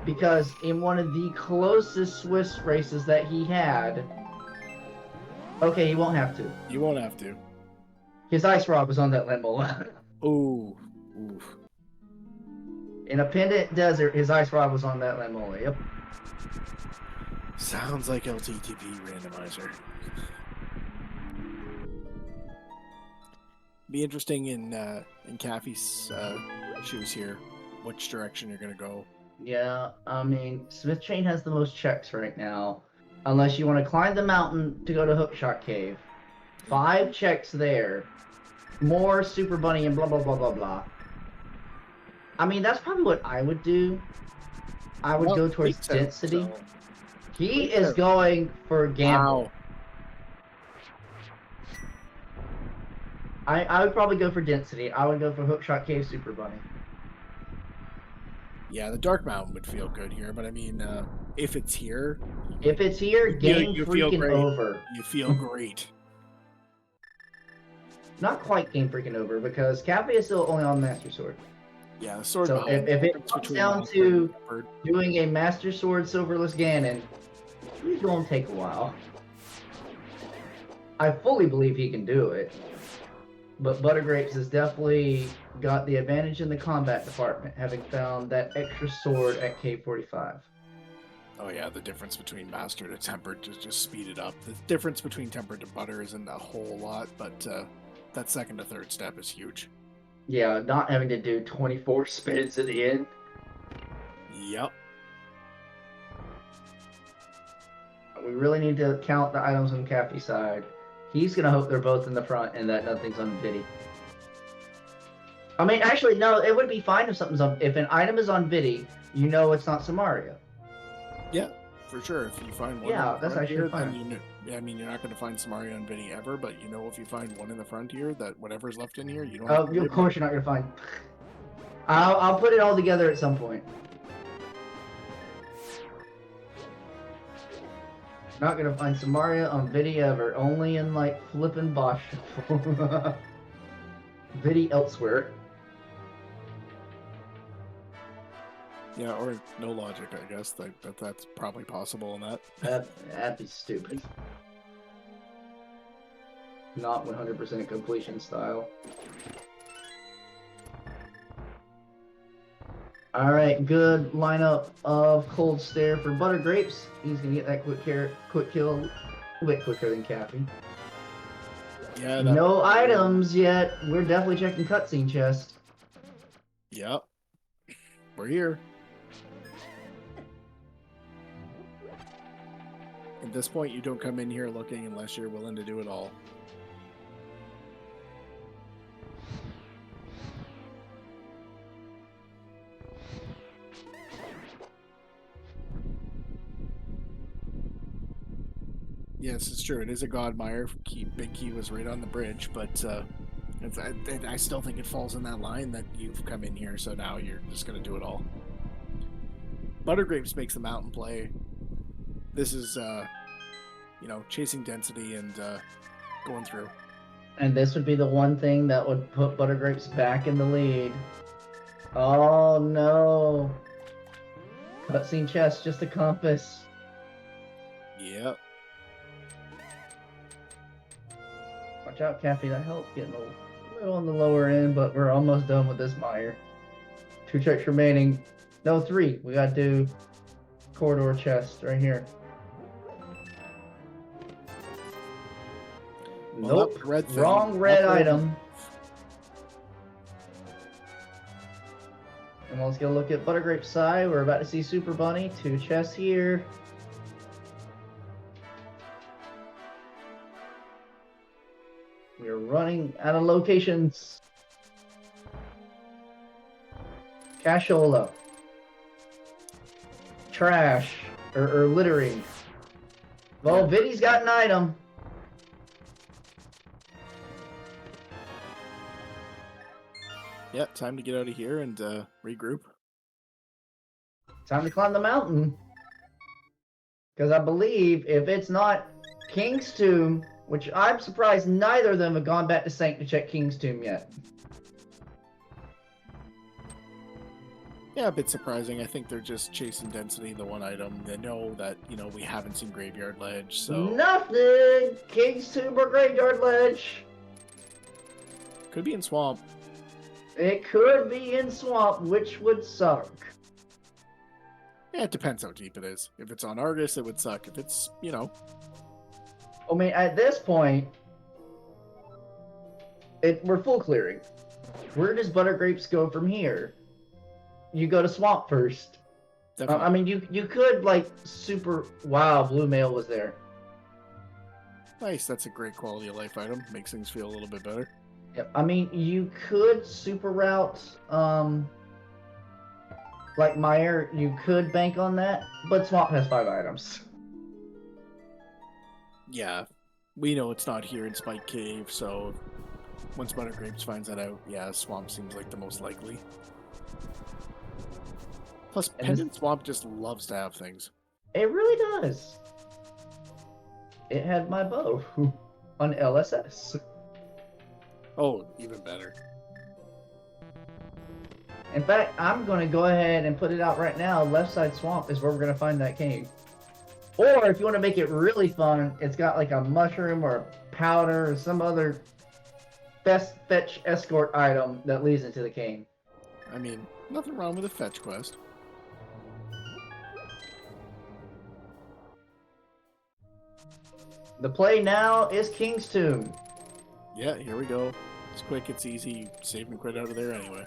[SPEAKER 1] Because in one of the closest Swiss races that he had, okay, he won't have to.
[SPEAKER 2] You won't have to.
[SPEAKER 1] His ice rod was on that Landmola.
[SPEAKER 2] Ooh. Oof.
[SPEAKER 1] In a pendant desert, his ice rod was on that Landmola. Yep.
[SPEAKER 2] Sounds like LTTP randomizer. Be interesting in Caffy's shoes here, which direction you're gonna go.
[SPEAKER 1] Yeah, I mean, Smith Chain has the most checks right now. Unless you want to climb the mountain to go to Hookshot Cave. 5 checks there. More Super Bunny and blah, blah, blah, blah, blah. I mean, that's probably what I would do. I would go towards density.
[SPEAKER 2] So.
[SPEAKER 1] He is going for gamble.
[SPEAKER 2] Wow.
[SPEAKER 1] I would probably go for density. I would go for Hookshot Cave Super Bunny.
[SPEAKER 2] Yeah, the Dark Mountain would feel good here, but I mean, if it's here...
[SPEAKER 1] If it's here, game freaking over.
[SPEAKER 2] You feel great.
[SPEAKER 1] Not quite game freaking over, because Caffy is still only on Master Sword.
[SPEAKER 2] Yeah, the Sword
[SPEAKER 1] So if it comes down to doing a Master Sword Silverless Ganon, he's going to take a while. I fully believe he can do it. But Buttergrapes has definitely got the advantage in the combat department, having found that extra sword at K45.
[SPEAKER 2] Oh yeah, the difference between Master to Tempered to just speed it up. The difference between Tempered to Butter isn't a whole lot, but that second to third step is huge.
[SPEAKER 1] Yeah, not having to do 24 spins at the end.
[SPEAKER 2] Yep.
[SPEAKER 1] We really need to count the items on Caffy's side. He's going to hope they're both in the front and that nothing's on Vidi. I mean, actually, no, it would be fine if something's on... If an item is on Vidi, you know it's not Samaria.
[SPEAKER 2] Yeah. for sure. If you find one
[SPEAKER 1] Yeah,
[SPEAKER 2] in the
[SPEAKER 1] that's
[SPEAKER 2] front
[SPEAKER 1] actually
[SPEAKER 2] here,
[SPEAKER 1] fine.
[SPEAKER 2] then you know, I mean, you're not going to find Samaria and Vinny ever, but you know, if you find one in the front here, that whatever's left in here, you don't have to worry
[SPEAKER 1] Of course
[SPEAKER 2] about
[SPEAKER 1] you're not gonna find. I'll put it all together at some point. Not gonna find Samaria on Vidi ever, only in like flippin' Bosch. Vidi elsewhere.
[SPEAKER 2] Yeah, or no logic, I guess. That's probably possible in that.
[SPEAKER 1] That'd be stupid. Not 100% completion style. Alright, good lineup of Cold Stare for Buttergrapes. He's gonna get that quick kill a bit quicker than Caffy.
[SPEAKER 2] Yeah.
[SPEAKER 1] No items yet. We're definitely checking cutscene chest.
[SPEAKER 2] Yep. We're here. At this point, you don't come in here looking unless you're willing to do it all. Yes, it's true. It is a Godmire. Big Key was right on the bridge, but I still think it falls in that line that you've come in here, so now you're just going to do it all. Buttergrapes makes the mountain play. This is, you know, chasing density and going through.
[SPEAKER 1] And this would be the one thing that would put Buttergrapes back in the lead. Oh no. Cutscene chest, just a compass.
[SPEAKER 2] Yep.
[SPEAKER 1] Watch out, Caffy. That help's getting a little on the lower end, but we're almost done with this mire. 2 checks remaining. No, 3. We gotta do corridor chest right here.
[SPEAKER 2] Well,
[SPEAKER 1] nope.
[SPEAKER 2] Red thing.
[SPEAKER 1] Wrong red item. And let's go look at Buttergrape's side. We're about to see Super Bunny. 2 chests here. We're running out of locations. Cashola. Trash. Or littering. Well, Vidi's got an item.
[SPEAKER 2] Yeah, time to get out of here and regroup.
[SPEAKER 1] Time to climb the mountain. Because I believe if it's not King's Tomb, which I'm surprised neither of them have gone back to Saint to check King's Tomb yet.
[SPEAKER 2] Yeah, a bit surprising. I think they're just chasing density, the one item. They know that, you know, we haven't seen Graveyard Ledge, so...
[SPEAKER 1] Nothing! King's Tomb or Graveyard Ledge.
[SPEAKER 2] Could be in Swamp.
[SPEAKER 1] It could be in Swamp, which would suck.
[SPEAKER 2] Yeah, it depends how deep it is. If it's on Argus, it would suck. If it's, you know...
[SPEAKER 1] I mean, at this point, we're full clearing. Where does Buttergrapes go from here? You go to Swamp first. I mean, you could, like, super... Wow, Blue Mail was there.
[SPEAKER 2] Nice, that's a great quality of life item. Makes things feel a little bit better.
[SPEAKER 1] Yep. I mean, you could super route, like Mire, you could bank on that, but Swamp has 5 items.
[SPEAKER 2] Yeah, we know it's not here in Spike Cave, so once Buttergrapes finds that out, yeah, Swamp seems like the most likely. Plus, Pendant Swamp just loves to have things.
[SPEAKER 1] It really does. It had my bow on LSS.
[SPEAKER 2] Oh, even better.
[SPEAKER 1] In fact, I'm going to go ahead and put it out right now. Left side Swamp is where we're going to find that cave. Or if you want to make it really fun, it's got like a mushroom or a powder or some other best fetch escort item that leads into the cave.
[SPEAKER 2] I mean, nothing wrong with a fetch quest.
[SPEAKER 1] The play now is King's Tomb.
[SPEAKER 2] Yeah, here we go. It's quick, it's easy. You save and quit out of there anyway.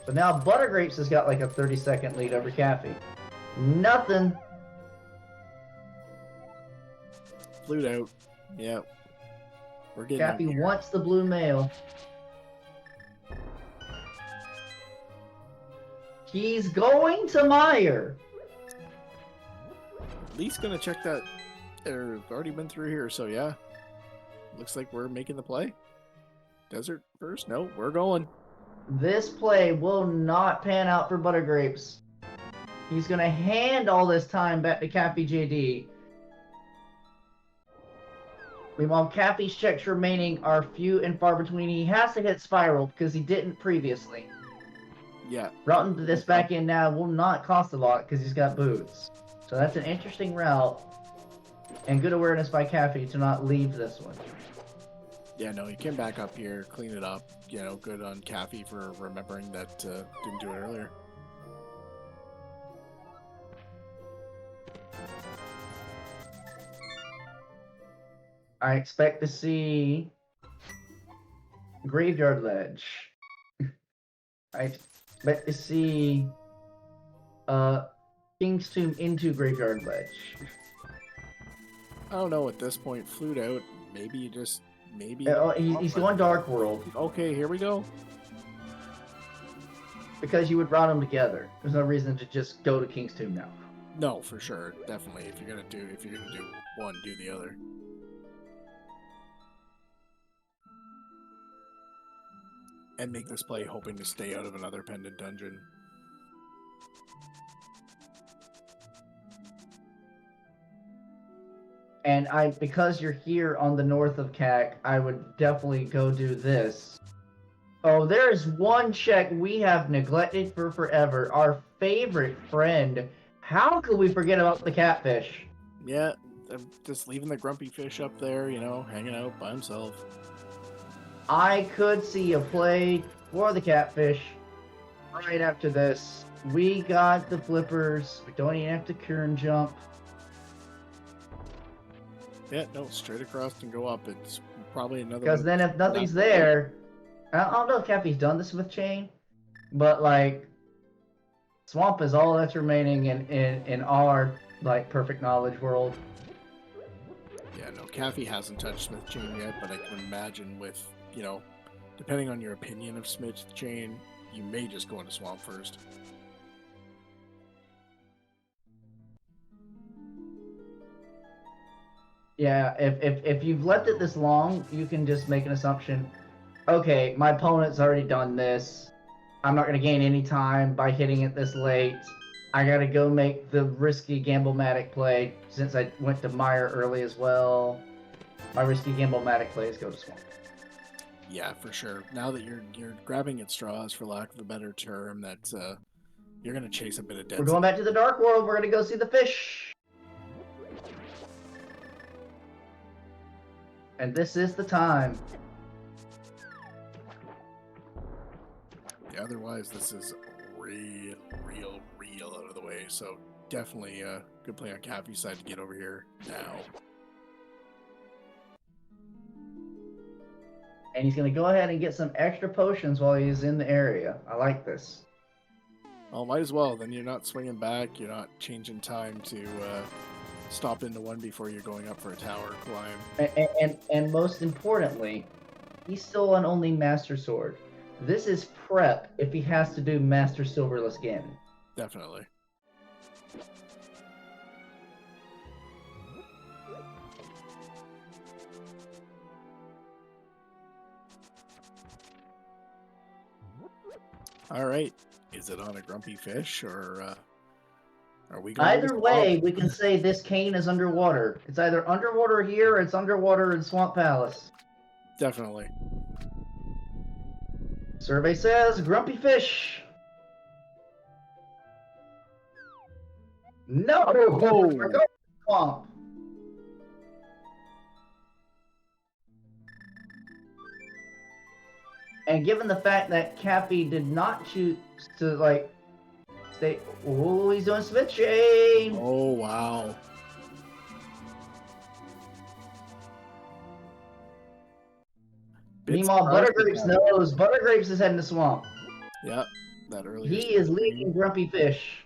[SPEAKER 1] So now Buttergrapes has got like a 30-second lead over Caffy. Nothing.
[SPEAKER 2] Flute out. Yeah. We're getting
[SPEAKER 1] Caffy wants the blue mail. He's going to Meyer.
[SPEAKER 2] At least gonna check that. They've already been through here, so yeah. Looks like we're making the play. Desert first? No, we're going.
[SPEAKER 1] This play will not pan out for Buttergrapes. He's going to hand all this time back to CaffyJD. Meanwhile, Caffey's checks remaining are few and far between. He has to hit Spiral because he didn't previously.
[SPEAKER 2] Yeah.
[SPEAKER 1] Routing this back in now will not cost a lot because he's got boots. So that's an interesting route. And good awareness by Caffey to not leave this one.
[SPEAKER 2] Yeah, no, he came back up here, clean it up. You know, good on Caffey for remembering that didn't do it earlier.
[SPEAKER 1] I expect to see Graveyard Ledge. I expect to see King's Tomb into Graveyard Ledge.
[SPEAKER 2] I don't know at this point. Flute out. Maybe you just maybe.
[SPEAKER 1] He's going Dark World.
[SPEAKER 2] Okay, here we go.
[SPEAKER 1] Because you would route them together. There's no reason to just go to King's Tomb now.
[SPEAKER 2] No, for sure, definitely. If you're gonna do one, do the other. And make this play hoping to stay out of another pendant dungeon.
[SPEAKER 1] And because you're here on the north of CAC, I would definitely go do this. Oh, there's one check we have neglected for forever. Our favorite friend. How could we forget about the catfish?
[SPEAKER 2] Yeah, I'm just leaving the grumpy fish up there, you know, hanging out by himself.
[SPEAKER 1] I could see a play for the catfish right after this. We got the flippers. We don't even have to Kern jump.
[SPEAKER 2] Yeah, no, straight across and go up. It's probably another.
[SPEAKER 1] Because then if nothing's there, I don't know if Cappy's done this with Chain, but like Swamp is all that's remaining in our like perfect knowledge world.
[SPEAKER 2] Yeah, no, Caffey hasn't touched Smith Chain yet, but I can imagine with, you know, depending on your opinion of Smith Chain, you may just go into Swamp first.
[SPEAKER 1] Yeah, if you've left it this long, you can just make an assumption. Okay, my opponent's already done this. I'm not going to gain any time by hitting it this late. I got to go make the risky gamble-matic play since I went to Meyer early as well. My risky gamble-matic plays go to Swamp.
[SPEAKER 2] Yeah, for sure. Now that you're grabbing at straws, for lack of a better term, that you're going to chase a bit of dead.
[SPEAKER 1] We're going back to the Dark World. We're going to go see the fish. And this is the time.
[SPEAKER 2] Yeah, otherwise this is real out of the way. So definitely a good play on Caffey's side to get over here now.
[SPEAKER 1] And he's going to go ahead and get some extra potions while he's in the area. I like this.
[SPEAKER 2] Well, might as well. Then you're not swinging back. You're not changing time to stop into one before you're going up for a tower climb.
[SPEAKER 1] And most importantly, he's still on only Master Sword. This is prep if he has to do Master Silverless Ganon.
[SPEAKER 2] Definitely. All right. Is it on a grumpy fish or are we going
[SPEAKER 1] Either way, we can say this cane is underwater. It's either underwater here or it's underwater in Swamp Palace.
[SPEAKER 2] Definitely.
[SPEAKER 1] Survey says grumpy fish. No!
[SPEAKER 2] Oh.
[SPEAKER 1] We're going to Swamp. And given the fact that Caffey did not choose to, like, stay... Oh, he's doing Smith Chain!
[SPEAKER 2] Oh, wow.
[SPEAKER 1] Meanwhile, Buttergrapes knows. Buttergrapes is heading to Swamp.
[SPEAKER 2] Yep, that earlier.
[SPEAKER 1] He is leading Grumpy Fish.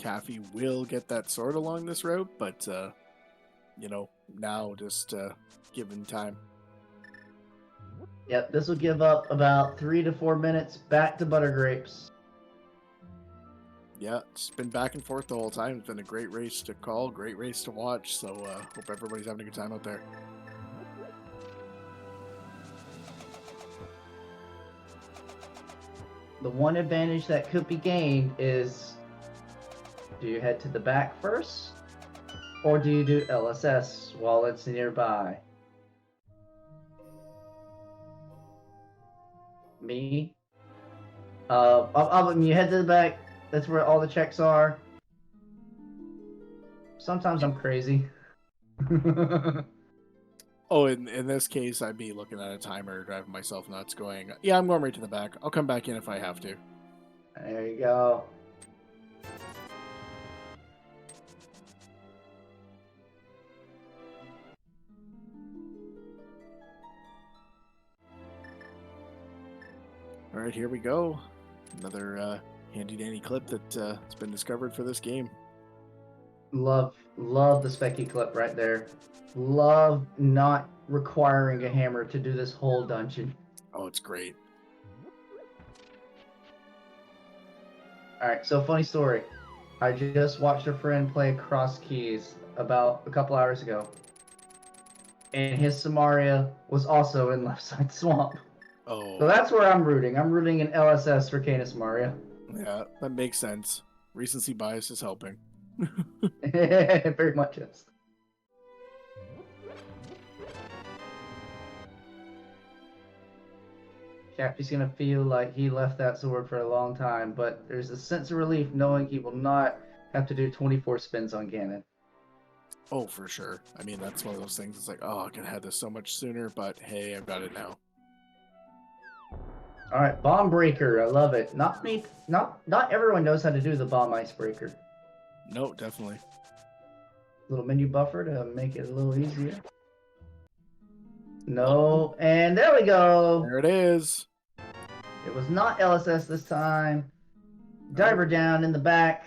[SPEAKER 2] Caffy will get that sword along this route, but you know, now just given time.
[SPEAKER 1] Yep, this will give up about 3 to 4 minutes back to Buttergrapes.
[SPEAKER 2] Yeah, it's been back and forth the whole time. It's been a great race to call, great race to watch. So hope everybody's having a good time out there.
[SPEAKER 1] The one advantage that could be gained is, do you head to the back first? Or do you do LSS while it's nearby? Me? When you head to the back, that's where all the checks are. Sometimes I'm crazy.
[SPEAKER 2] Oh, in this case, I'd be looking at a timer, driving myself nuts, going, yeah, I'm going right to the back. I'll come back in if I have to.
[SPEAKER 1] There you go.
[SPEAKER 2] All right, here we go. Another handy-dandy clip that has been discovered for this game.
[SPEAKER 1] Love the Specky clip right there. Love not requiring a hammer to do this whole dungeon.
[SPEAKER 2] Oh, it's great.
[SPEAKER 1] Alright, so funny story. I just watched a friend play Cross Keys about a couple hours ago. And his Samaria was also in Left Side Swamp.
[SPEAKER 2] Oh.
[SPEAKER 1] So that's where I'm rooting. I'm rooting in LSS for Canis Maria.
[SPEAKER 2] Yeah, that makes sense. Recency bias is helping.
[SPEAKER 1] Very much is. Cappy's gonna feel like he left that sword for a long time, but there's a sense of relief knowing he will not have to do 24 spins on Ganon.
[SPEAKER 2] Oh, for sure. I mean, that's one of those things. It's like, oh, I could have had this so much sooner, but hey, I've got it now.
[SPEAKER 1] All right, bomb breaker. I love it. Not everyone knows how to do the bomb icebreaker.
[SPEAKER 2] No, definitely.
[SPEAKER 1] Little menu buffer to make it a little easier. No, and there we go.
[SPEAKER 2] There it is.
[SPEAKER 1] It was not LSS this time. Diver down in the back.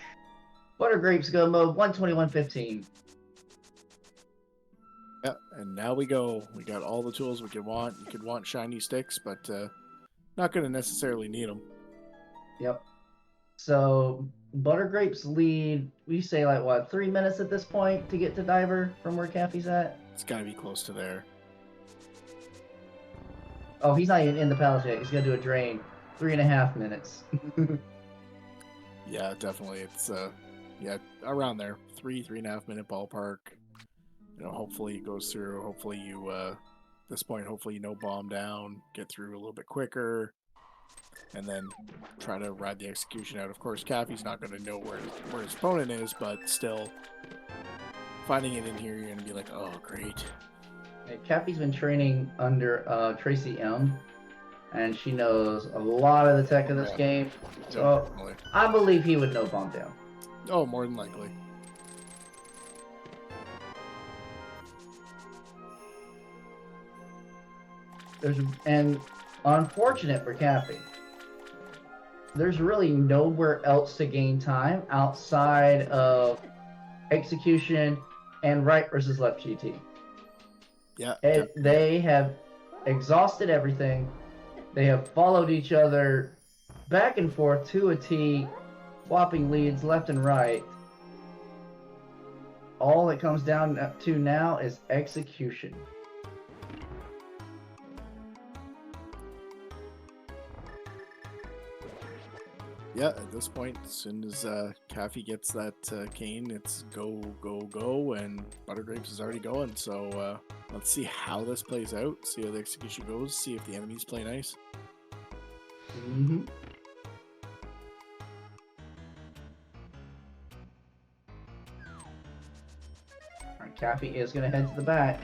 [SPEAKER 1] Buttergrapes go mode 121.15.
[SPEAKER 2] Yeah, and now we go. We got all the tools we could want. You could want shiny sticks, but not going to necessarily need them.
[SPEAKER 1] Yep. So Buttergrapes lead, we say like what, 3 minutes at this point to get to Diver from where Caffy's at?
[SPEAKER 2] It's got to be close to there.
[SPEAKER 1] Oh, he's not even in the palace yet. He's going to do a drain. 3.5 minutes.
[SPEAKER 2] Yeah, definitely. It's yeah, around there. 3.5 minute ballpark. You know, hopefully it goes through. Hopefully you at this point, hopefully you bomb down, get through a little bit quicker, and then try to ride the execution out. Of course, Caffy's not going to know where his opponent is, but still finding it in here, you're going to be like, oh, great.
[SPEAKER 1] Hey, Caffy's been training under Tracy M, and she knows a lot of the tech of this game. So
[SPEAKER 2] Definitely.
[SPEAKER 1] I believe he would know bomb down.
[SPEAKER 2] Oh, more than likely.
[SPEAKER 1] And unfortunate for Caffy, there's really nowhere else to gain time outside of execution and right versus left GT.
[SPEAKER 2] Yeah.
[SPEAKER 1] They have exhausted everything. They have followed each other back and forth to a T, swapping leads left and right. All it comes down to now is execution.
[SPEAKER 2] Yeah, at this point, as soon as Caffy gets that cane, it's go, go, go, and Buttergrapes is already going. So let's see how this plays out, see how the execution goes, see if the enemies play nice.
[SPEAKER 1] Mm-hmm. Alright, Caffy is going to head to the back.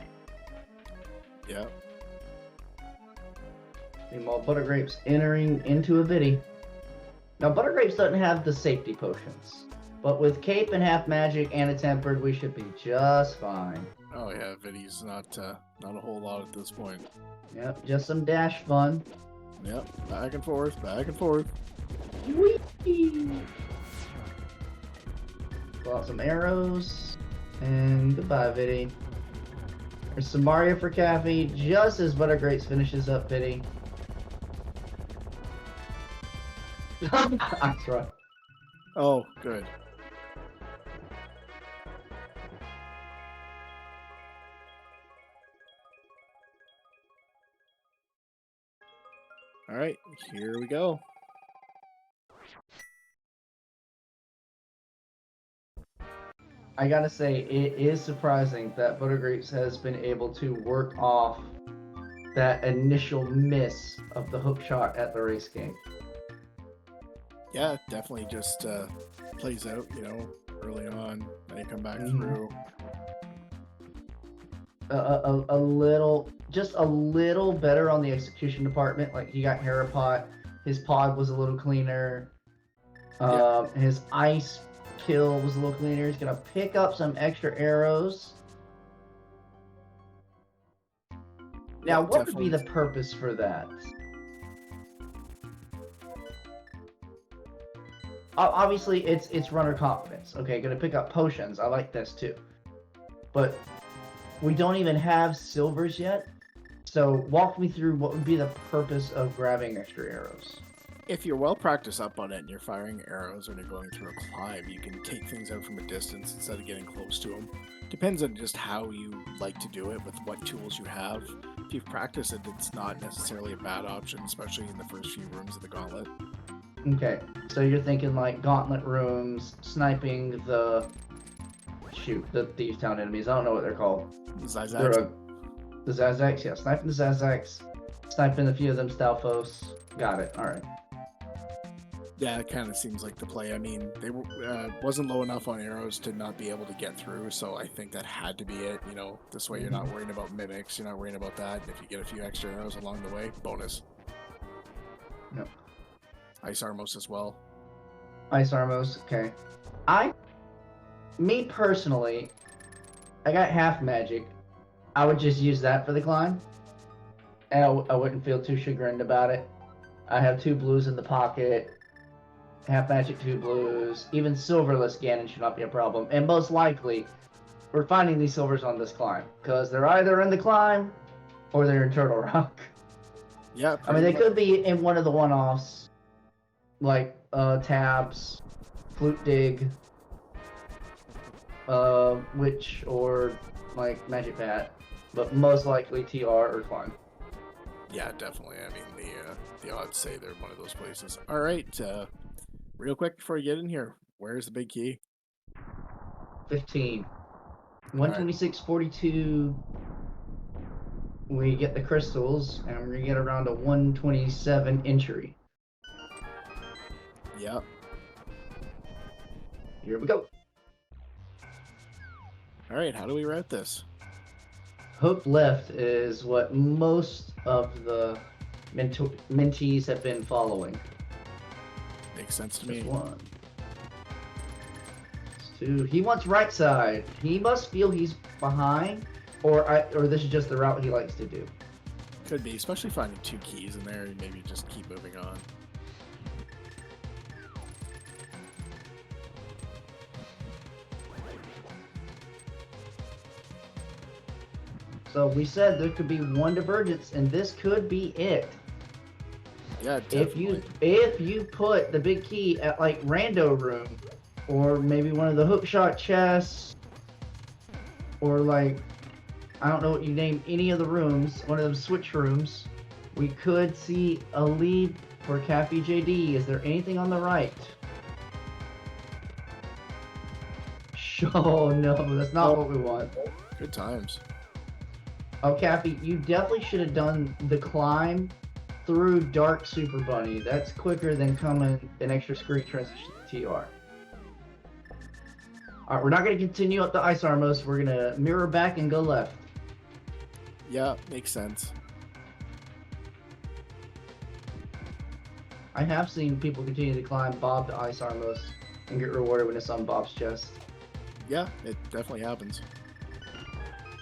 [SPEAKER 2] Yeah.
[SPEAKER 1] Meanwhile, Buttergrapes entering into a Viddy. Now, Buttergrapes doesn't have the safety potions, but with Cape and Half Magic and a Tempered, we should be just fine.
[SPEAKER 2] Oh yeah, Viddy's not a whole lot at this point.
[SPEAKER 1] Yep, just some dash fun.
[SPEAKER 2] Yep, back and forth, back and forth.
[SPEAKER 1] Whee! Pull out some arrows. And goodbye, Viddy. There's some Mario for Caffy, just as Buttergrapes finishes up Viddy. That's right.
[SPEAKER 2] Oh, good. All right, here we go.
[SPEAKER 1] I gotta say, it is surprising that Buttergrapes has been able to work off that initial miss of the hook shot at the race game.
[SPEAKER 2] Yeah, it definitely just plays out, you know, early on. Then you come back
[SPEAKER 1] Mhm.
[SPEAKER 2] through.
[SPEAKER 1] A little, just a little better on the execution department. Like he got Harapot, his pod was a little cleaner. His ice kill was a little cleaner. He's gonna pick up some extra arrows. Now, what would be the purpose for that? Obviously, it's runner confidence. Okay, gonna pick up potions. I like this too, but we don't even have silvers yet. So walk me through what would be the purpose of grabbing extra arrows.
[SPEAKER 2] If you're well practiced up on it and you're firing arrows when you're going through a climb, you can take things out from a distance instead of getting close to them. Depends on just how you like to do it with what tools you have. If you've practiced it, it's not necessarily a bad option, especially in the first few rooms of the gauntlet.
[SPEAKER 1] Okay, so you're thinking like gauntlet rooms, sniping the Thieves Town enemies. I don't know what they're called.
[SPEAKER 2] Zyzax.
[SPEAKER 1] The Zazax, yeah, sniping the Zazax, sniping a few of them Stalfos. Got it. All right.
[SPEAKER 2] Yeah, it kind of seems like the play. I mean, they wasn't low enough on arrows to not be able to get through, so I think that had to be it. You know, this way you're not worrying about mimics, you're not worrying about that. And if you get a few extra arrows along the way, bonus.
[SPEAKER 1] Yep.
[SPEAKER 2] Ice Armos as well.
[SPEAKER 1] Ice Armos, okay. Me personally, I got half magic. I would just use that for the climb. And I wouldn't feel too chagrined about it. I have 2 blues in the pocket. Half magic, 2 blues. Even silverless Ganon should not be a problem. And most likely, we're finding these silvers on this climb. Because they're either in the climb, or they're in Turtle Rock.
[SPEAKER 2] Yeah.
[SPEAKER 1] I mean, they could be in one of the one-offs. Like, Tabs, Flute Dig, Witch, or, like, Magic Bat. But most likely TR or Climb.
[SPEAKER 2] Yeah, definitely. I mean, the odds say they're one of those places. All right, real quick before you get in here, where's the big key?
[SPEAKER 1] 15. 126.42. We get the crystals, and we're gonna get around a 127 entry.
[SPEAKER 2] Yep.
[SPEAKER 1] Here we go.
[SPEAKER 2] All right, how do we route this?
[SPEAKER 1] Hook left is what most of the mentees have been following.
[SPEAKER 2] Makes sense to
[SPEAKER 1] That's
[SPEAKER 2] me.
[SPEAKER 1] 1. That's 2. He wants right side. He must feel he's behind, or this is just the route he likes to do.
[SPEAKER 2] Could be, especially finding 2 keys in there and maybe just keep moving on.
[SPEAKER 1] So we said there could be 1 divergence, and this could be it.
[SPEAKER 2] Yeah, definitely.
[SPEAKER 1] If you put the big key at like rando room, or maybe one of the hookshot chests, or like I don't know what you name any of the rooms, one of them switch rooms, we could see a lead for CaffyJD. Is there anything on the right? Oh no, that's not what we want.
[SPEAKER 2] Good times.
[SPEAKER 1] Oh, Caffy, you definitely should have done the climb through Dark Super Bunny. That's quicker than coming an extra screen transition to TR. Alright, we're not going to continue up the Ice Armos. We're going to mirror back and go left.
[SPEAKER 2] Yeah, makes sense.
[SPEAKER 1] I have seen people continue to climb Bob to Ice Armos and get rewarded when it's on Bob's chest.
[SPEAKER 2] Yeah, it definitely happens.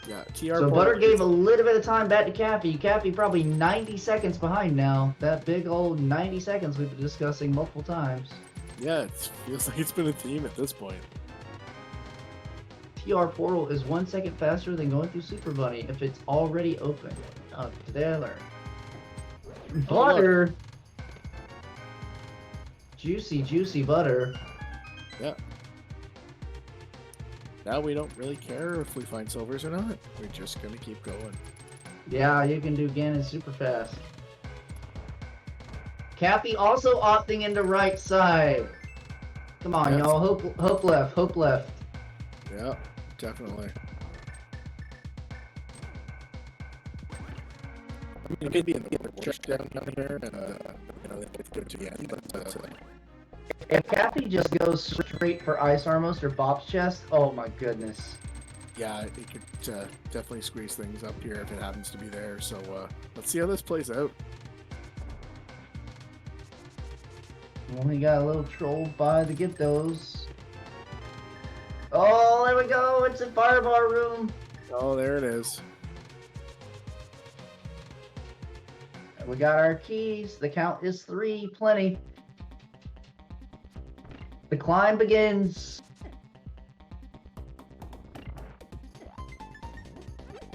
[SPEAKER 2] Yeah, TR.
[SPEAKER 1] So Butter gave a little bit of time back to Caffy. Caffy probably 90 seconds behind now. That big old 90 seconds we've been discussing multiple times.
[SPEAKER 2] Yeah, it feels like it's been a theme at this point.
[SPEAKER 1] PR portal is 1 second faster than going through Super Bunny if it's already open. Oh, Taylor. Butter. Juicy, juicy butter.
[SPEAKER 2] Yeah. Now we don't really care if we find silvers or not. We're just gonna keep going.
[SPEAKER 1] Yeah, you can do Ganon super fast. Caffy also opting into right side. Come on,
[SPEAKER 2] Yes.
[SPEAKER 1] y'all. Hope left. Hope left.
[SPEAKER 2] Yeah, definitely. I mean, it could be in the check down here, and you know, it's good to the end, but
[SPEAKER 1] If Caffy just goes straight for Ice Armos or Bob's chest, oh my goodness.
[SPEAKER 2] yeah, it could definitely squeeze things up here if it happens to be there. So let's see how this plays out.
[SPEAKER 1] Only got a little trolled by the Gyptos. Oh, there we go. It's a firebar room.
[SPEAKER 2] Oh, there it is.
[SPEAKER 1] We got our keys. The count is 3. Plenty. The climb begins.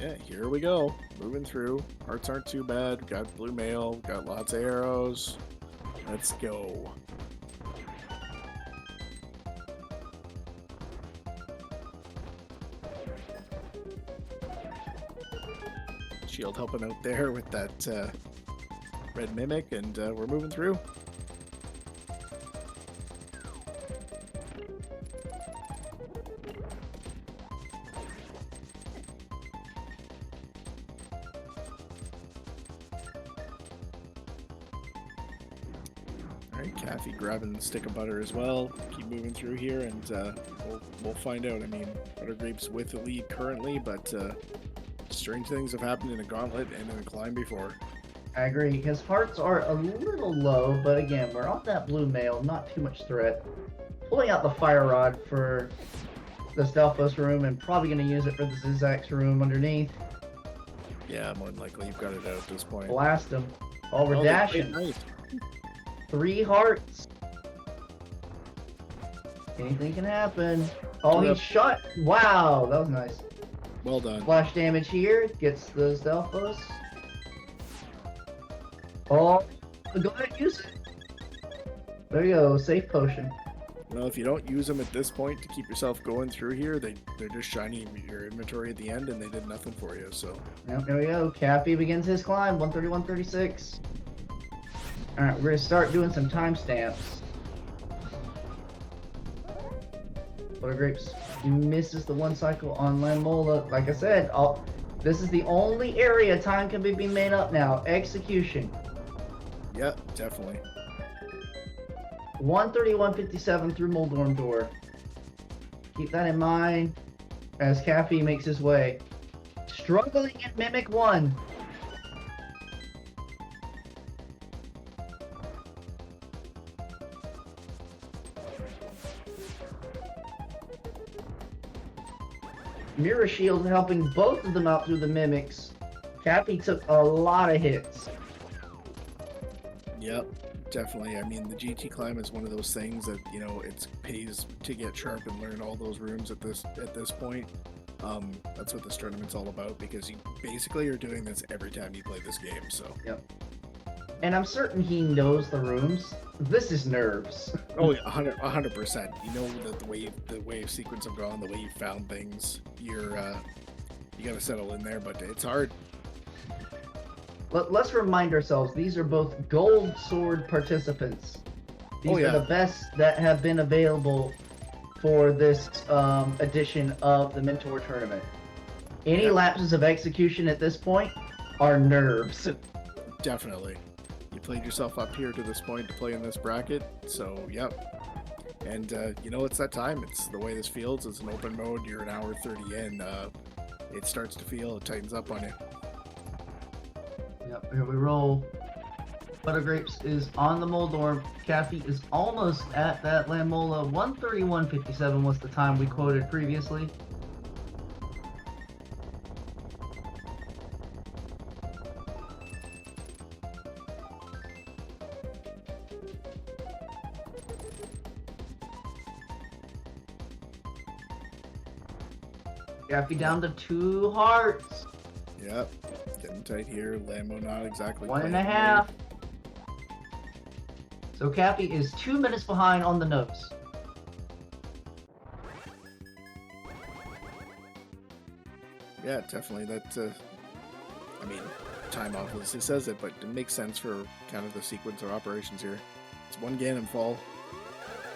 [SPEAKER 2] Yeah, here we go. Moving through. Hearts aren't too bad. Got blue mail. Got lots of arrows. Let's go. Shield helping out there with that red mimic, and we're moving through. Alright, Caffy grabbing the stick of butter as well. Keep moving through here, and we'll find out. I mean, Buttergrapes with the lead currently, but strange things have happened in a gauntlet and in a climb before.
[SPEAKER 1] I agree. His hearts are a little low, but again, we're on that blue mail. Not too much threat. Pulling out the fire rod for the Stelphos room and probably going to use it for the Zizax room underneath.
[SPEAKER 2] Yeah, more than likely you've got it out at this point.
[SPEAKER 1] Blast him. Oh, we're
[SPEAKER 2] Oh,
[SPEAKER 1] dashing.
[SPEAKER 2] nice.
[SPEAKER 1] 3 hearts. Anything can happen. Oh,
[SPEAKER 2] Yep.
[SPEAKER 1] he shot. Wow, that was nice.
[SPEAKER 2] Well done.
[SPEAKER 1] Flash damage here. Gets the Stelphos. Oh, go ahead, use it. There you go, safe potion.
[SPEAKER 2] Well, if you don't use them at this point to keep yourself going through here, they're just shiny your inventory at the end, and they did nothing for you. So
[SPEAKER 1] Yep, there we go. Caffy begins his climb. 131.36. All right, we're gonna start doing some timestamps. Buttergrapes misses the 1 cycle on Lanmola. Like I said, this is the only area time can be made up now. Execution.
[SPEAKER 2] yeah, definitely.
[SPEAKER 1] 131.57 through Moldorm door. Keep that in mind as Caffy makes his way. Struggling at Mimic 1. Mirror Shield helping both of them out through the Mimics. Cappy took a lot of hits.
[SPEAKER 2] Yep, definitely. I mean, the GT climb is one of those things that, you know, it pays to get sharp and learn all those rooms at this point. That's what this tournament's all about, because you basically are doing this every time you play this game. So
[SPEAKER 1] Yep. And I'm certain he knows the rooms. This is nerves.
[SPEAKER 2] oh yeah, 100%. You know that the way of sequence have gone, the way you found things, you gotta settle in there, but it's hard.
[SPEAKER 1] Let's remind ourselves, these are both Gold Sword participants. These
[SPEAKER 2] Oh, yeah.
[SPEAKER 1] are the best that have been available for this edition of the Mentor Tournament. Any
[SPEAKER 2] Yep.
[SPEAKER 1] lapses of execution at this point are nerves.
[SPEAKER 2] Definitely. You played yourself up here to this point to play in this bracket, so yep. And you know, it's that time. It's the way this feels. It's an open mode. You're an hour 30 in. It starts to feel. It tightens up on you.
[SPEAKER 1] Yep, here we roll. Buttergrapes is on the Moldorm. Caffy is almost at that Lamola. 131.57 was the time we quoted previously. Cappy down to 2 hearts.
[SPEAKER 2] Yep. Getting tight here. Lambo not exactly
[SPEAKER 1] 1.5. So Cappy is 2 minutes behind on the nose.
[SPEAKER 2] Yeah, definitely. That, I mean, time obviously says it, but it makes sense for kind of the sequence of operations here. It's one Ganon fall.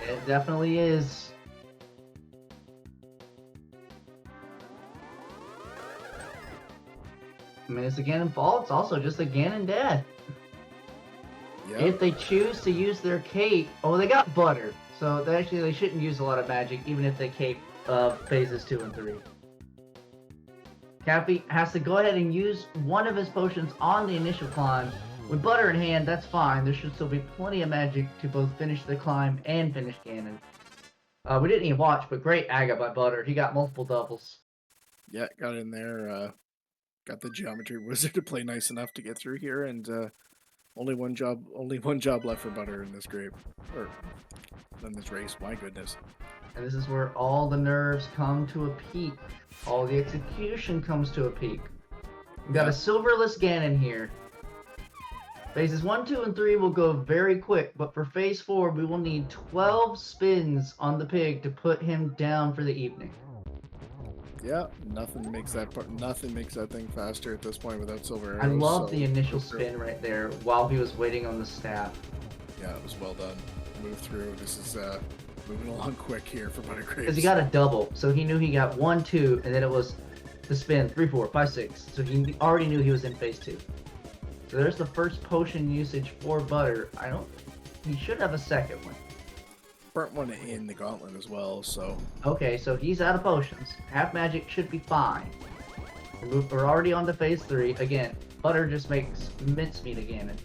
[SPEAKER 1] It definitely is. I mean, it's a Ganon fall. It's also just a Ganon death.
[SPEAKER 2] Yep.
[SPEAKER 1] If they choose to use their cape, oh, they got butter. So they shouldn't use a lot of magic, even if they cape phases 2 and 3. Cappy has to go ahead and use one of his potions on the initial climb. With butter in hand, that's fine. There should still be plenty of magic to both finish the climb and finish Ganon. We didn't even watch, but great Aga by Butter. He got multiple doubles.
[SPEAKER 2] Yeah, got in there. Got the geometry wizard to play nice enough to get through here, and only one job left for Butter in this grape, or in this race. My goodness.
[SPEAKER 1] And this is where all the nerves come to a peak. All the execution comes to a peak. We've got a silverless Ganon here. Phases 1, 2, and 3 will go very quick, but for phase 4, we will need 12 spins on the pig to put him down for the evening.
[SPEAKER 2] Yeah, nothing makes that thing faster at this point without silver arrows.
[SPEAKER 1] I love the initial spin right there while he was waiting on the staff.
[SPEAKER 2] Yeah, it was well done. Move through. This is moving along quick here for Buttergrapes.
[SPEAKER 1] Because he got a double, so he knew he got 1, 2, and then it was the spin 3, 4, 5, 6. So he already knew he was in phase 2. So there's the first potion usage for Butter. He should have a second one.
[SPEAKER 2] Burnt one in the gauntlet as well, so.
[SPEAKER 1] Okay, so he's out of potions. Half magic should be fine. We're already on to phase 3. Again, Butter just makes mincemeat of Ganon.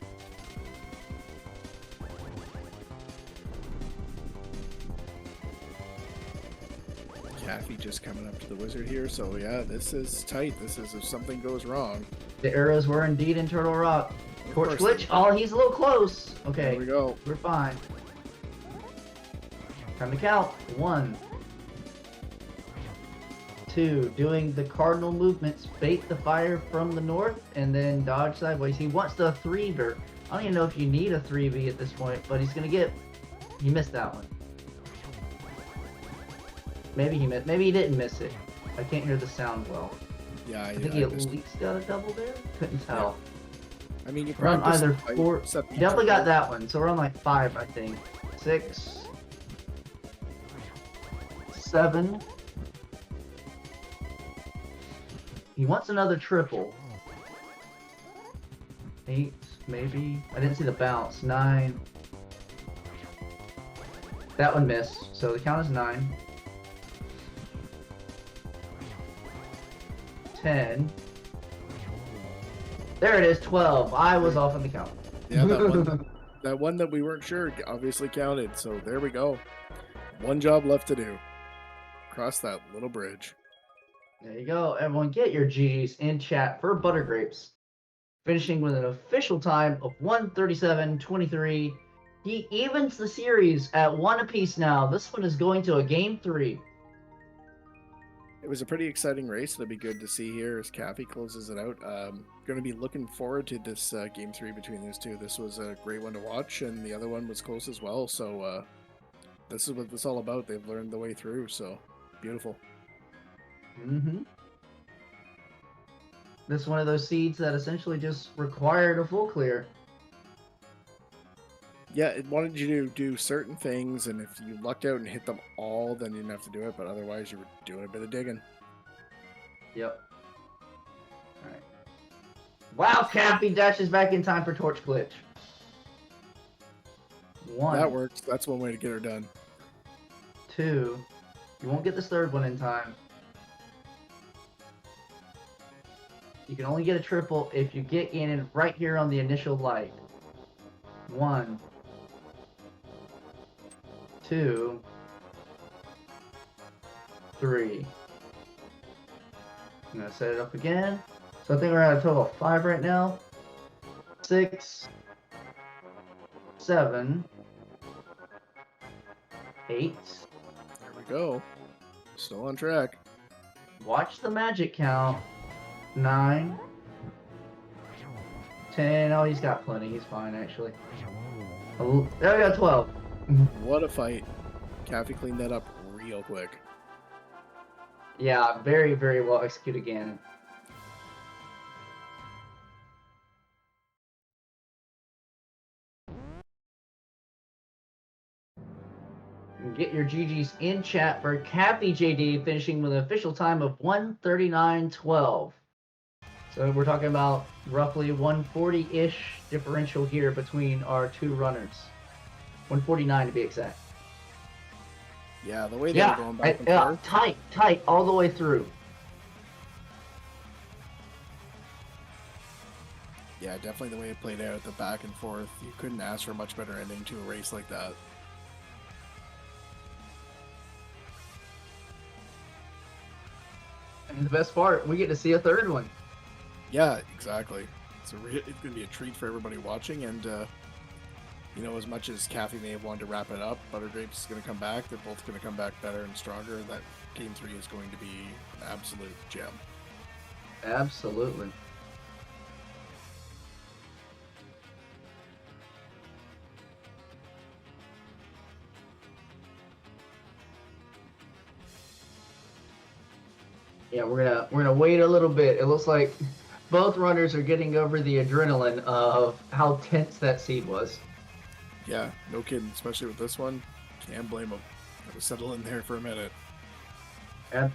[SPEAKER 2] Caffy just coming up to the wizard here, so yeah, this is tight. This is if something goes wrong.
[SPEAKER 1] The arrows were indeed in Turtle Rock. Torch glitch. Oh, he's a little close. Okay,
[SPEAKER 2] there we go.
[SPEAKER 1] We're fine. Time to count. 1, 2. Doing the cardinal movements. Bait the fire from the north and then dodge sideways. He wants the 3-ver. I don't even know if you need a 3V at this point, but he's gonna get. He missed that one. Maybe he missed. Maybe he didn't miss it. I can't hear the sound well.
[SPEAKER 2] Yeah,
[SPEAKER 1] I think he at least got a double there. Couldn't tell.
[SPEAKER 2] I mean, you
[SPEAKER 1] we're on either 4.
[SPEAKER 2] You
[SPEAKER 1] definitely got that one. So we're on like 5, I think. 6. 7. He wants another triple. 8, maybe. I didn't see the bounce. 9. That one missed. So the count is 9. 10. There it is, 12. I was off on the count.
[SPEAKER 2] Yeah, that one that we weren't sure obviously counted. So there we go. One job left to do. Cross that little bridge.
[SPEAKER 1] There you go. Everyone get your GGs in chat for Buttergrapes. Finishing with an official time of 1:37.23. He evens the series at 1 apiece now. This one is going to a game 3.
[SPEAKER 2] It was a pretty exciting race. It'll be good to see here as Caffy closes it out. Going to be looking forward to this game 3 between these two. This was a great one to watch, and the other one was close as well. So this is what it's all about. They've learned the way through, so beautiful.
[SPEAKER 1] Mm-hmm. This is one of those seeds that essentially just required a full clear.
[SPEAKER 2] Yeah, it wanted you to do certain things, and if you lucked out and hit them all, then you didn't have to do it, but otherwise you were doing a bit of digging.
[SPEAKER 1] Yep. Alright. Wow, Cappy dashes back in time for Torch Glitch. 1.
[SPEAKER 2] That works. That's one way to get her done.
[SPEAKER 1] 2. You won't get this third one in time. You can only get a triple if you get in right here on the initial light. 1. 2. 3. I'm gonna set it up again. So I think we're at a total of 5 right now. 6. 7. 8.
[SPEAKER 2] There we go. Still on track.
[SPEAKER 1] Watch the magic count. 9, 10. Oh, he's got plenty. He's fine, actually. Oh, there we go, 12.
[SPEAKER 2] What a fight. Caffy cleaned that up real quick.
[SPEAKER 1] Yeah, very, very well executed again. Get your GGs in chat for CaffyJD finishing with an official time of 1:39.12. So we're talking about roughly 140-ish differential here between our two runners. 149 to be exact.
[SPEAKER 2] Yeah, the way they were going back and forth.
[SPEAKER 1] Tight all the way through.
[SPEAKER 2] Yeah, definitely the way it played out, the back and forth. You couldn't ask for a much better ending to a race like that.
[SPEAKER 1] And the best part, we get to see a third one.
[SPEAKER 2] Yeah, exactly. It's going to be a treat for everybody watching, and you know, as much as Caffy may have wanted to wrap it up, Buttergrapes is going to come back. They're both going to come back better and stronger. That Game 3 is going to be an absolute gem.
[SPEAKER 1] Absolutely. Yeah, we're gonna wait a little bit. It looks like both runners are getting over the adrenaline of how tense that seed was.
[SPEAKER 2] Yeah, no kidding. Especially with this one, can't blame them. Got to settle in there for a minute.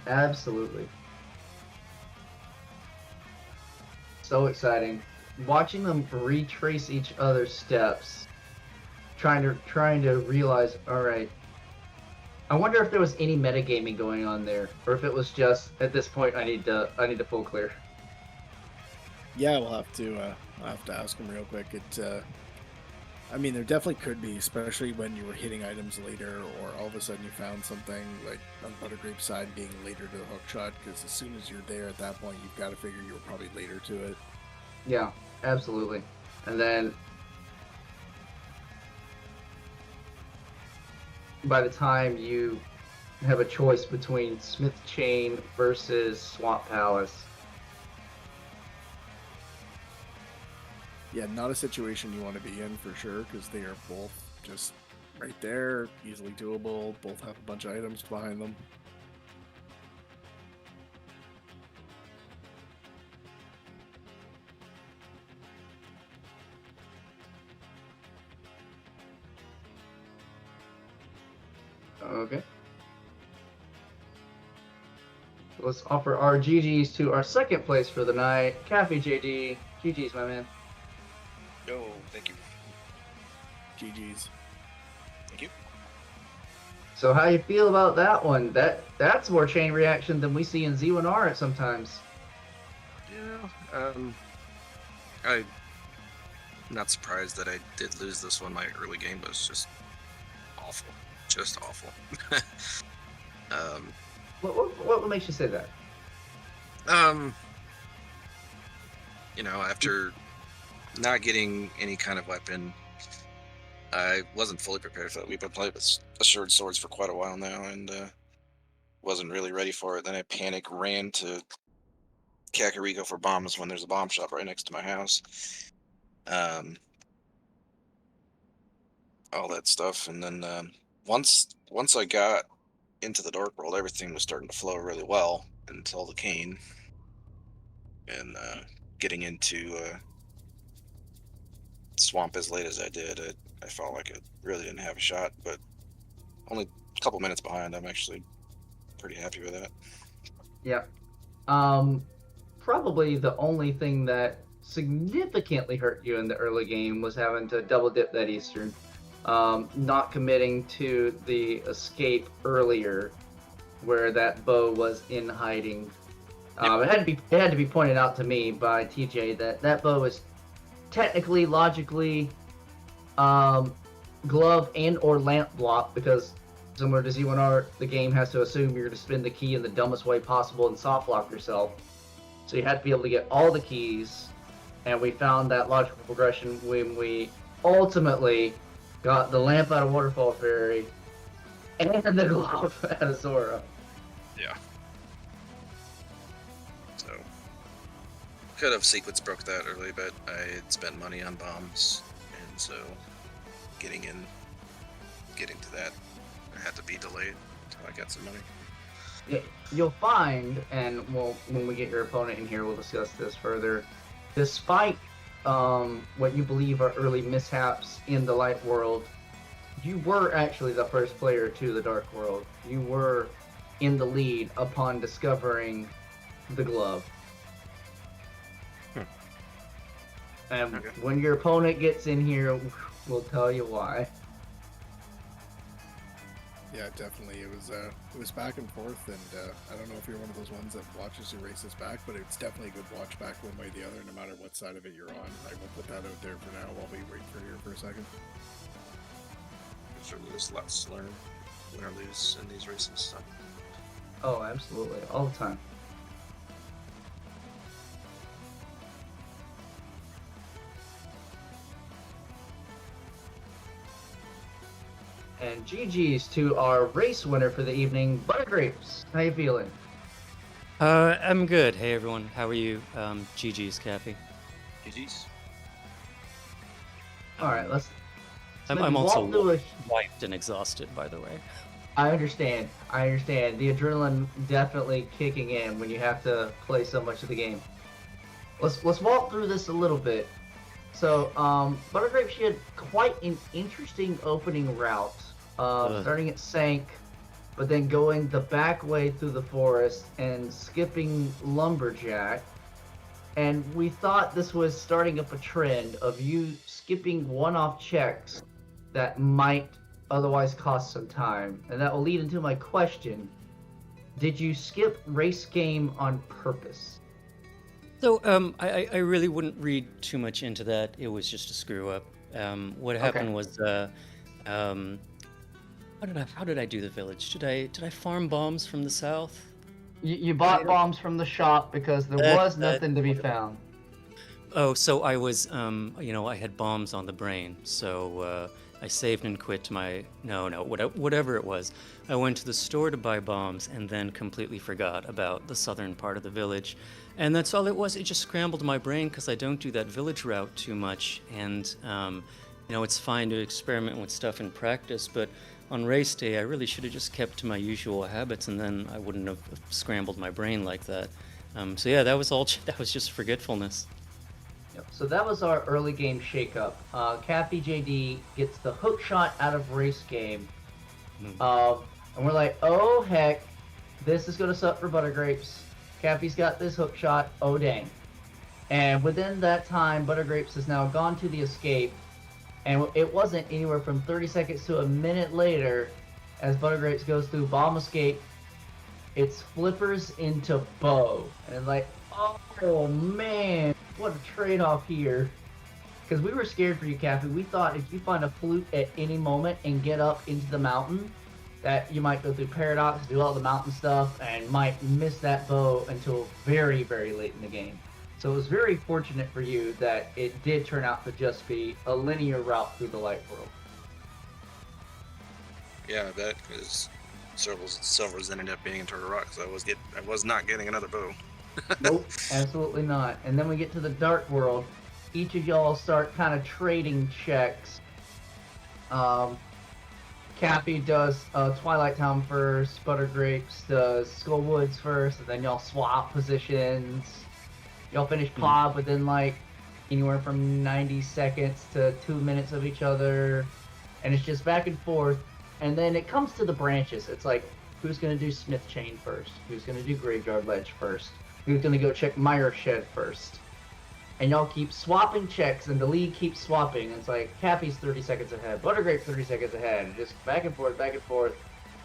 [SPEAKER 1] Absolutely. So exciting. Watching them retrace each other's steps, trying to realize, all right, I wonder if there was any metagaming going on there, or if it was just at this point I need to full clear.
[SPEAKER 2] Yeah, I'll have to ask him real quick. I mean, there definitely could be, especially when you were hitting items later, or all of a sudden you found something like on Buttergrape's side being later to the hook shot. Because as soon as you're there at that point, you've got to figure you were probably later to it.
[SPEAKER 1] Yeah, absolutely. And then by the time you have a choice between Smith Chain versus Swamp Palace.
[SPEAKER 2] Yeah, not a situation you want to be in for sure, because they are both just right there, easily doable, both have a bunch of items behind them.
[SPEAKER 1] Okay. Let's offer our GGs to our second place for the night, CaffyJD. GGs, my man.
[SPEAKER 3] No, thank you.
[SPEAKER 2] GG's.
[SPEAKER 3] Thank you.
[SPEAKER 1] So how you feel about that one? That's more chain reaction than we see in Z1R at sometimes.
[SPEAKER 3] Yeah, I'm not surprised that I did lose this one my early game, but it's just awful. Just awful.
[SPEAKER 1] What makes you say that?
[SPEAKER 3] You know, after not getting any kind of weapon, I wasn't fully prepared for that. We've been playing with assured swords for quite a while now, and wasn't really ready for it. Then I ran to Kakariko for bombs when there's a bomb shop right next to my house. All that stuff, and then once I got into the Dark World, everything was starting to flow really well until the cane, and getting into Swamp as late as I did, I felt like it really didn't have a shot, but only a couple minutes behind. I'm actually pretty happy with that.
[SPEAKER 1] Yeah. Probably the only thing that significantly hurt you in the early game was having to double dip that Eastern. Not committing to the escape earlier where that bow was in hiding. It had to be pointed out to me by TJ that bow is technically, logically, glove and or lamp block, because similar to Z1R, the game has to assume you're going to spin the key in the dumbest way possible and soft lock yourself. So you have to be able to get all the keys, and we found that logical progression when we ultimately got the lamp out of Waterfall Fairy and the glove out of Zora.
[SPEAKER 3] Yeah. could have sequence broke that early, but I had spent money on bombs, and so getting to that, I had to be delayed until I got some money.
[SPEAKER 1] Yeah, you'll find, and when we get your opponent in here, we'll discuss this further. Despite what you believe are early mishaps in the light world, you were actually the first player to the dark world. You were in the lead upon discovering the glove. And
[SPEAKER 3] Okay.
[SPEAKER 1] when your opponent gets in here, we'll tell you why.
[SPEAKER 2] Yeah, definitely. It was back and forth, and I don't know if you're one of those ones that watches your races back, but it's definitely a good watch back one way or the other, no matter what side of it you're on. I will put that out there for now while we wait for here for a second.
[SPEAKER 3] So there's lots to learn, win or lose in these races. So.
[SPEAKER 1] Oh, absolutely, all the time. And GG's to our race winner for the evening, Buttergrapes. How you feeling?
[SPEAKER 4] I'm good. Hey everyone, how are you? GG's, Caffy.
[SPEAKER 3] GG's.
[SPEAKER 1] All right, let's
[SPEAKER 4] I'm
[SPEAKER 1] maybe
[SPEAKER 4] also
[SPEAKER 1] walk through
[SPEAKER 4] wiped and exhausted, by the way.
[SPEAKER 1] I understand. The adrenaline definitely kicking in when you have to play so much of the game. Let's walk through this a little bit. So, Buttergrape, she had quite an interesting opening route, starting at Sank, but then going the back way through the forest and skipping Lumberjack. And we thought this was starting up a trend of you skipping one-off checks that might otherwise cost some time. And that will lead into my question. Did you skip race game on purpose?
[SPEAKER 4] So, I really wouldn't read too much into that. It was just a screw up. What happened was, how did I do the village? Did I farm bombs from the south?
[SPEAKER 1] You bought bombs from the shop because there was nothing to be found.
[SPEAKER 4] Oh, so I was, I had bombs on the brain, so I saved and quit whatever it was. I went to the store to buy bombs and then completely forgot about the southern part of the village. And that's all it was. It just scrambled my brain because I don't do that village route too much. And, it's fine to experiment with stuff in practice, but on race day, I really should have just kept to my usual habits, and then I wouldn't have scrambled my brain like that. So yeah, that was just forgetfulness.
[SPEAKER 1] Yep. So that was our early game shakeup. CaffyJD gets the hook shot out of race game. And we're like, oh heck, this is going to suck for Buttergrapes. Caffy's got this hook shot, oh dang. And within that time, Buttergrapes has now gone to the escape. And it wasn't anywhere from 30 seconds to a minute later, as Buttergrapes goes through bomb escape, it's flippers into bow. And it's like, oh man, what a trade-off here. Because we were scared for you, Caffy. We thought if you find a flute at any moment and get up into the mountain, that you might go through Paradox, do all the mountain stuff, and might miss that bow until very, very late in the game. So it was very fortunate for you that it did turn out to just be a linear route through the light world.
[SPEAKER 3] Yeah, I bet, because Silvers ended up being in Turtle Rock, so I was not getting another bow.
[SPEAKER 1] Nope, absolutely not. And then we get to the dark world. Each of y'all start kind of trading checks. Cappy does Twilight Town first, Buttergrapes does Skullwoods first, and then y'all swap positions. Y'all finish Plob within like anywhere from 90 seconds to 2 minutes of each other. And it's just back and forth. And then it comes to the branches. It's like, who's going to do Smith Chain first? Who's going to do Graveyard Ledge first? Who's going to go check Mire Shed first? And y'all keep swapping checks, and the lead keeps swapping. It's like, Cappy's 30 seconds ahead, Buttergrape's 30 seconds ahead. And just back and forth,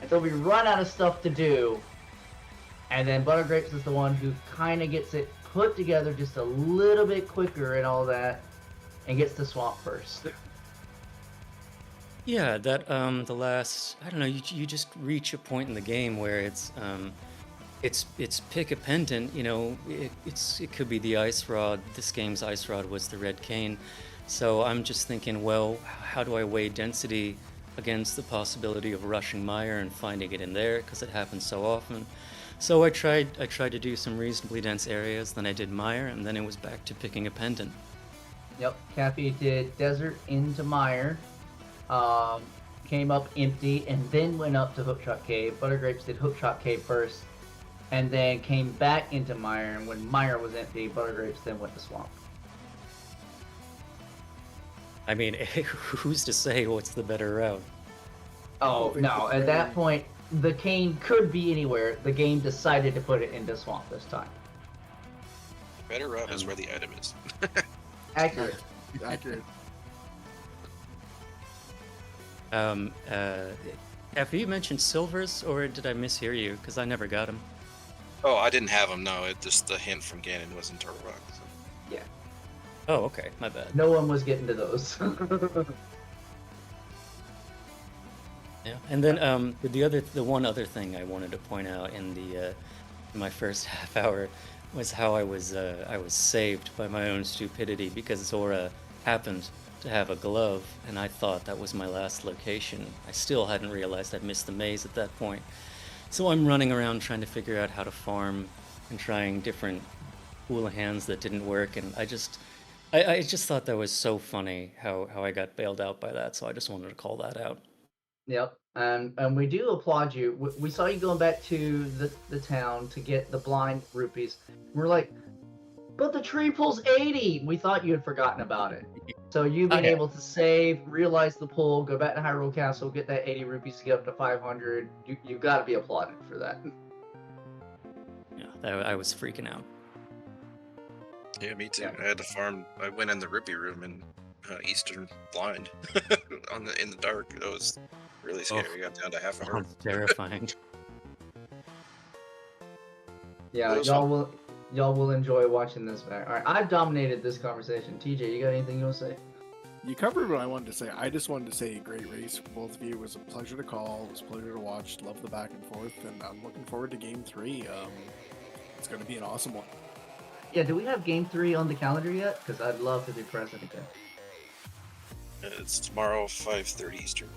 [SPEAKER 1] until we run out of stuff to do. And then Buttergrapes is the one who kind of gets it put together just a little bit quicker and all that, and gets to swamp first.
[SPEAKER 4] Yeah, that the last, I don't know, you just reach a point in the game where it's pick a pendant, it could be the ice rod. This game's ice rod was the red cane. So I'm just thinking, well, how do I weigh density against the possibility of rushing Mire and finding it in there, because it happens so often. So I tried to do some reasonably dense areas, then I did mire, and then it was back to picking a pendant.
[SPEAKER 1] Yep, Cappy did desert into mire, came up empty, and then went up to Hookshot Cave. Buttergrapes did Hookshot Cave first, and then came back into mire, and when mire was empty, Buttergrapes then went to swamp.
[SPEAKER 4] I mean, who's to say what's the better route?
[SPEAKER 1] Oh, no, at that point, the cane could be anywhere. The game decided to put it into swamp this time.
[SPEAKER 3] Better route is where the item is.
[SPEAKER 1] Accurate.
[SPEAKER 2] Accurate.
[SPEAKER 4] Have you mentioned silvers, or did I mishear you? Because I never got them.
[SPEAKER 3] Oh, I didn't have them. No, it just the hint from Ganon was in Turtle Rock. So.
[SPEAKER 1] Yeah.
[SPEAKER 4] Oh, okay, my bad.
[SPEAKER 1] No one was getting to those.
[SPEAKER 4] Yeah, and then the one other thing I wanted to point out in my first half hour was how I was saved by my own stupidity because Zora happened to have a glove, and I thought that was my last location. I still hadn't realized I'd missed the maze at that point, so I'm running around trying to figure out how to farm and trying different Houlihan's that didn't work, and I just thought that was so funny how I got bailed out by that, so I just wanted to call that out.
[SPEAKER 1] Yep, and we do applaud you. We saw you going back to the town to get the blind rupees. We're like, but the tree pulls 80! We thought you had forgotten about it. So you being able to save, realize the pull, go back to Hyrule Castle, get that 80 rupees to get up to 500, you've got to be applauded for that.
[SPEAKER 4] Yeah, I was freaking out.
[SPEAKER 3] Yeah, me too.
[SPEAKER 1] Yeah.
[SPEAKER 3] I had to farm. I went in the Rupee room in Eastern Blind in the dark. It was really scary.
[SPEAKER 4] Oh.
[SPEAKER 3] We got down to half a heart.
[SPEAKER 4] Terrifying.
[SPEAKER 1] Yeah,
[SPEAKER 3] Those
[SPEAKER 1] y'all will enjoy watching this back. All right, I've dominated this conversation. TJ, you got anything you want to say?
[SPEAKER 2] You covered what I wanted to say. I just wanted to say great race for both of you. It was a pleasure to call. It was a pleasure to watch. Love the back and forth, and I'm looking forward to Game 3. It's going to be an awesome one.
[SPEAKER 1] Yeah, do we have Game 3 on the calendar yet? Because I'd love to be present again.
[SPEAKER 3] It's tomorrow, 5:30 Eastern.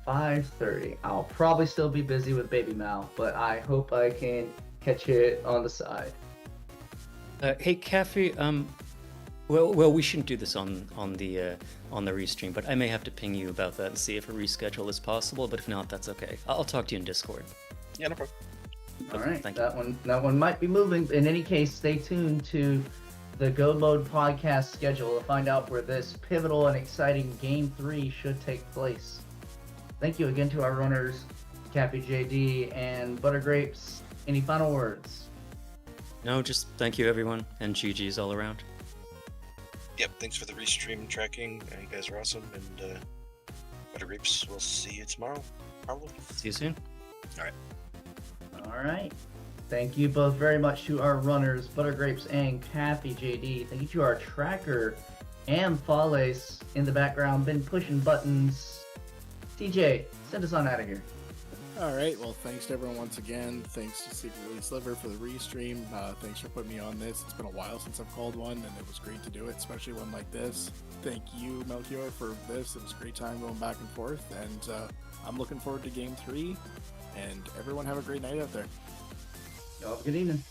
[SPEAKER 1] 5:30. I'll probably still be busy with Baby Mal, but I hope I can catch it on the side.
[SPEAKER 4] Hey, Caffy. Well, we shouldn't do this on the restream, but I may have to ping you about that and see if a reschedule is possible. But if not, that's okay. I'll talk to you in Discord.
[SPEAKER 3] Yeah, no problem.
[SPEAKER 1] All
[SPEAKER 4] Okay,
[SPEAKER 1] right,
[SPEAKER 4] thank
[SPEAKER 1] that one might be moving. In any case, stay tuned to the Go Mode podcast schedule to find out where this pivotal and exciting Game 3 should take place. Thank you again to our runners, CaffyJD and Buttergrapes. Any final words?
[SPEAKER 4] No, just thank you, everyone, and GG's all around.
[SPEAKER 3] Yep, thanks for the restream tracking. You guys are awesome, and Buttergrapes, we'll see you tomorrow, probably.
[SPEAKER 4] See you soon.
[SPEAKER 1] All right. Thank you both very much to our runners, Buttergrapes and CaffyJD. Thank you to our tracker, and Fales in the background, been pushing buttons. TJ, send us on out of here.
[SPEAKER 2] All right. Well, thanks to everyone once again. Thanks to Secret Release Liver for the restream. Thanks for putting me on this. It's been a while since I've called one, and it was great to do it, especially one like this. Thank you, Melchior, for this. It was a great time going back and forth, and I'm looking forward to Game 3. And everyone have a great night out there.
[SPEAKER 1] Y'all have a good evening.